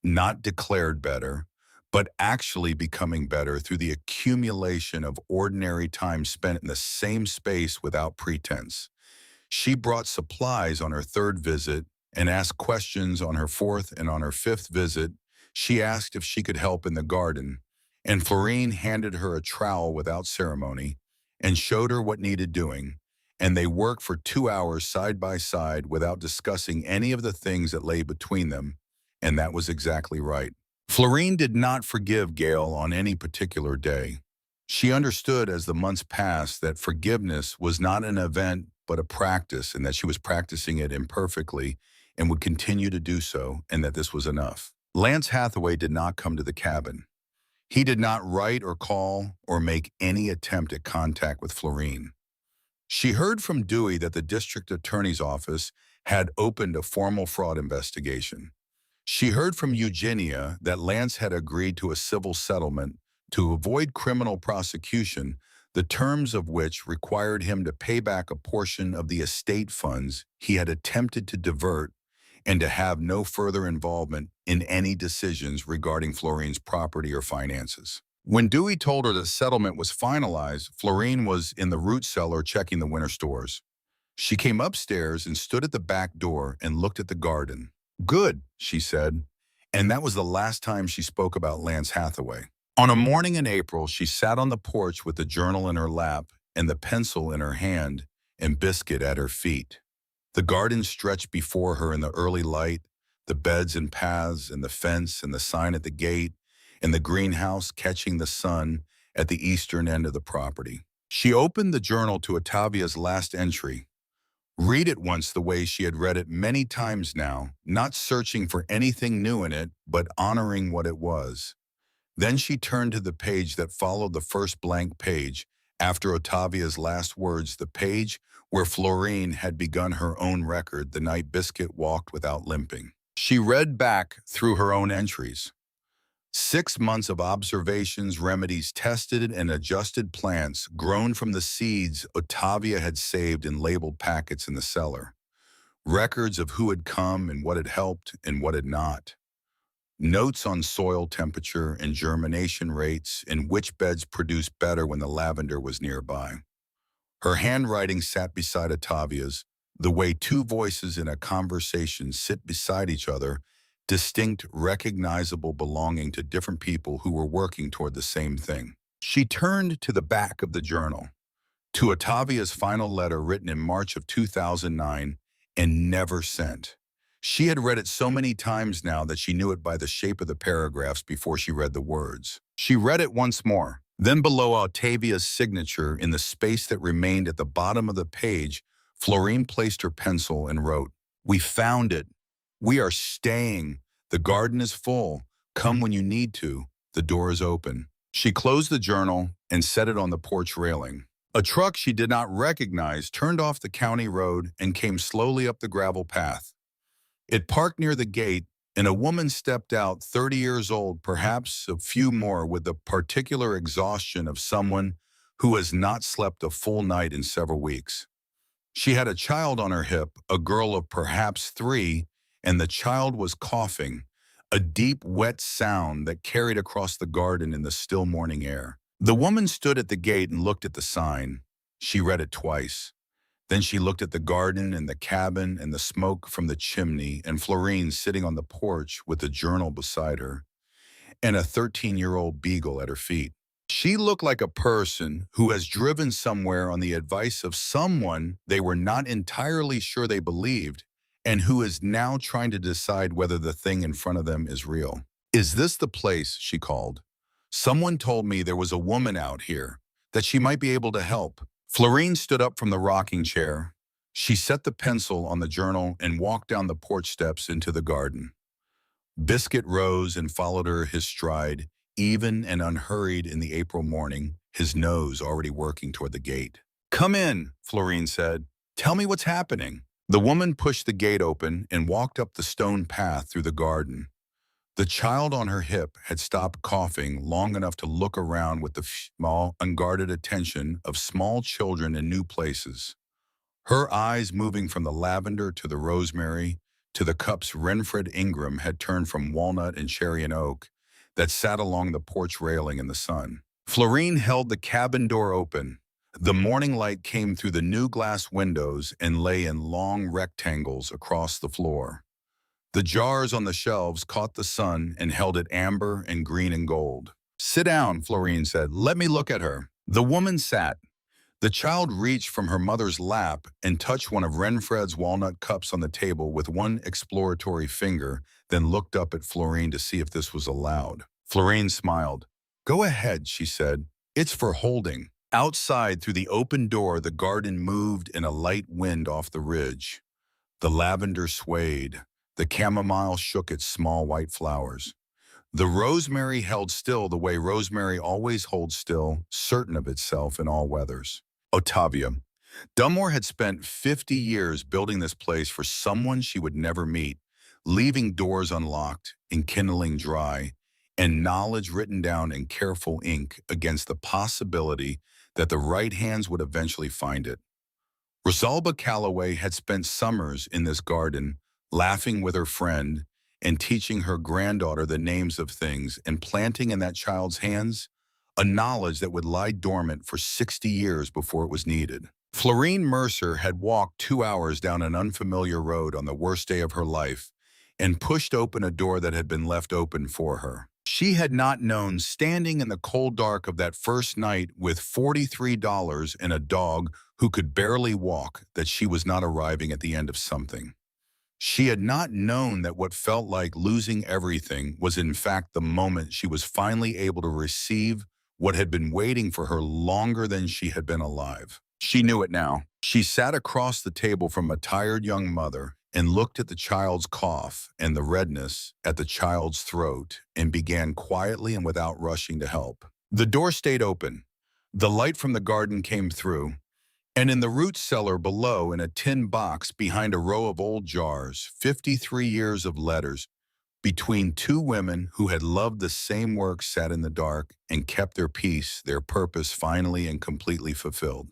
not declared better, but actually becoming better through the accumulation of ordinary time spent in the same space without pretense. She brought supplies on her third visit, and asked questions on her fourth and on her fifth visit. She asked if she could help in the garden, and Florene handed her a trowel without ceremony and showed her what needed doing, and they worked for 2 hours side by side without discussing any of the things that lay between them, and that was exactly right. Florene did not forgive Gail on any particular day. She understood as the months passed that forgiveness was not an event but a practice, and that she was practicing it imperfectly and would continue to do so, and that this was enough. Lance Hathaway did not come to the cabin. He did not write or call or make any attempt at contact with Florene. She heard from Dewey that the district attorney's office had opened a formal fraud investigation. She heard from Eugenia that Lance had agreed to a civil settlement to avoid criminal prosecution, the terms of which required him to pay back a portion of the estate funds he had attempted to divert and to have no further involvement in any decisions regarding Florene's property or finances. When Dewey told her the settlement was finalized, Florene was in the root cellar checking the winter stores. She came upstairs and stood at the back door and looked at the garden. "Good," she said, and that was the last time she spoke about Lance Hathaway. On a morning in April, she sat on the porch with the journal in her lap and the pencil in her hand and Biscuit at her feet. The garden stretched before her in the early light, the beds and paths and the fence and the sign at the gate and the greenhouse catching the sun at the eastern end of the property. She opened the journal to Ottavia's last entry. Read it once the way she had read it many times now, not searching for anything new in it, but honoring what it was. Then she turned to the page that followed the first blank page, after Ottavia's last words, the page where Florene had begun her own record the night Biscuit walked without limping. She read back through her own entries. 6 months of observations, remedies, tested and adjusted plants grown from the seeds Ottavia had saved in labeled packets in the cellar. Records of who had come and what had helped and what had not. Notes on soil temperature and germination rates and which beds produced better when the lavender was nearby. Her handwriting sat beside Ottavia's, the way two voices in a conversation sit beside each other, distinct, recognizable, belonging to different people who were working toward the same thing. She turned to the back of the journal, to Ottavia's final letter written in March of 2009 and never sent. She had read it so many times now that she knew it by the shape of the paragraphs before she read the words. She read it once more. Then below Ottavia's signature, in the space that remained at the bottom of the page, Florene placed her pencil and wrote, "We found it. We are staying. The garden is full. Come when you need to. The door is open." She closed the journal and set it on the porch railing. A truck she did not recognize turned off the county road and came slowly up the gravel path. It parked near the gate, and a woman stepped out, 30 years old, perhaps a few more, with the particular exhaustion of someone who has not slept a full night in several weeks. She had a child on her hip, a girl of perhaps 3, and the child was coughing, a deep, wet sound that carried across the garden in the still morning air. The woman stood at the gate and looked at the sign. She read it twice. Then she looked at the garden and the cabin and the smoke from the chimney and Florene sitting on the porch with the journal beside her and a 13-year-old beagle at her feet. She looked like a person who has driven somewhere on the advice of someone they were not entirely sure they believed and who is now trying to decide whether the thing in front of them is real. "Is this the place?" she called. "Someone told me there was a woman out here, that she might be able to help." Florene stood up from the rocking chair. She set the pencil on the journal and walked down the porch steps into the garden. Biscuit rose and followed her, his stride, even and unhurried in the April morning, his nose already working toward the gate. "Come in," Florene said. "Tell me what's happening." The woman pushed the gate open and walked up the stone path through the garden. The child on her hip had stopped coughing long enough to look around with the small, unguarded attention of small children in new places. Her eyes moving from the lavender to the rosemary to the cups Renfred Ingram had turned from walnut and cherry and oak that sat along the porch railing in the sun. Florene held the cabin door open. The morning light came through the new glass windows and lay in long rectangles across the floor. The jars on the shelves caught the sun and held it amber and green and gold. "Sit down," Florene said. "Let me look at her." The woman sat. The child reached from her mother's lap and touched one of Renfred's walnut cups on the table with one exploratory finger, then looked up at Florene to see if this was allowed. Florene smiled. "Go ahead," she said. "It's for holding." Outside, through the open door, the garden moved in a light wind off the ridge. The lavender swayed. The chamomile shook its small white flowers. The rosemary held still the way rosemary always holds still, certain of itself in all weathers. Otavia. Dunmore had spent 50 years building this place for someone she would never meet, leaving doors unlocked, enkindling dry, and knowledge written down in careful ink against the possibility that the right hands would eventually find it. Rosalba Calloway had spent summers in this garden, laughing with her friend and teaching her granddaughter the names of things and planting in that child's hands a knowledge that would lie dormant for 60 years before it was needed. Florene Mercer had walked 2 hours down an unfamiliar road on the worst day of her life and pushed open a door that had been left open for her. She had not known, standing in the cold dark of that first night with $43 and a dog who could barely walk, that she was not arriving at the end of something. She had not known that what felt like losing everything was in fact the moment she was finally able to receive what had been waiting for her longer than she had been alive. She knew it now. She sat across the table from a tired young mother and looked at the child's cough and the redness at the child's throat and began quietly and without rushing to help. The door stayed open. The light from the garden came through, and in the root cellar below, in a tin box behind a row of old jars, 53 years of letters between two women who had loved the same work sat in the dark and kept their peace, their purpose finally and completely fulfilled.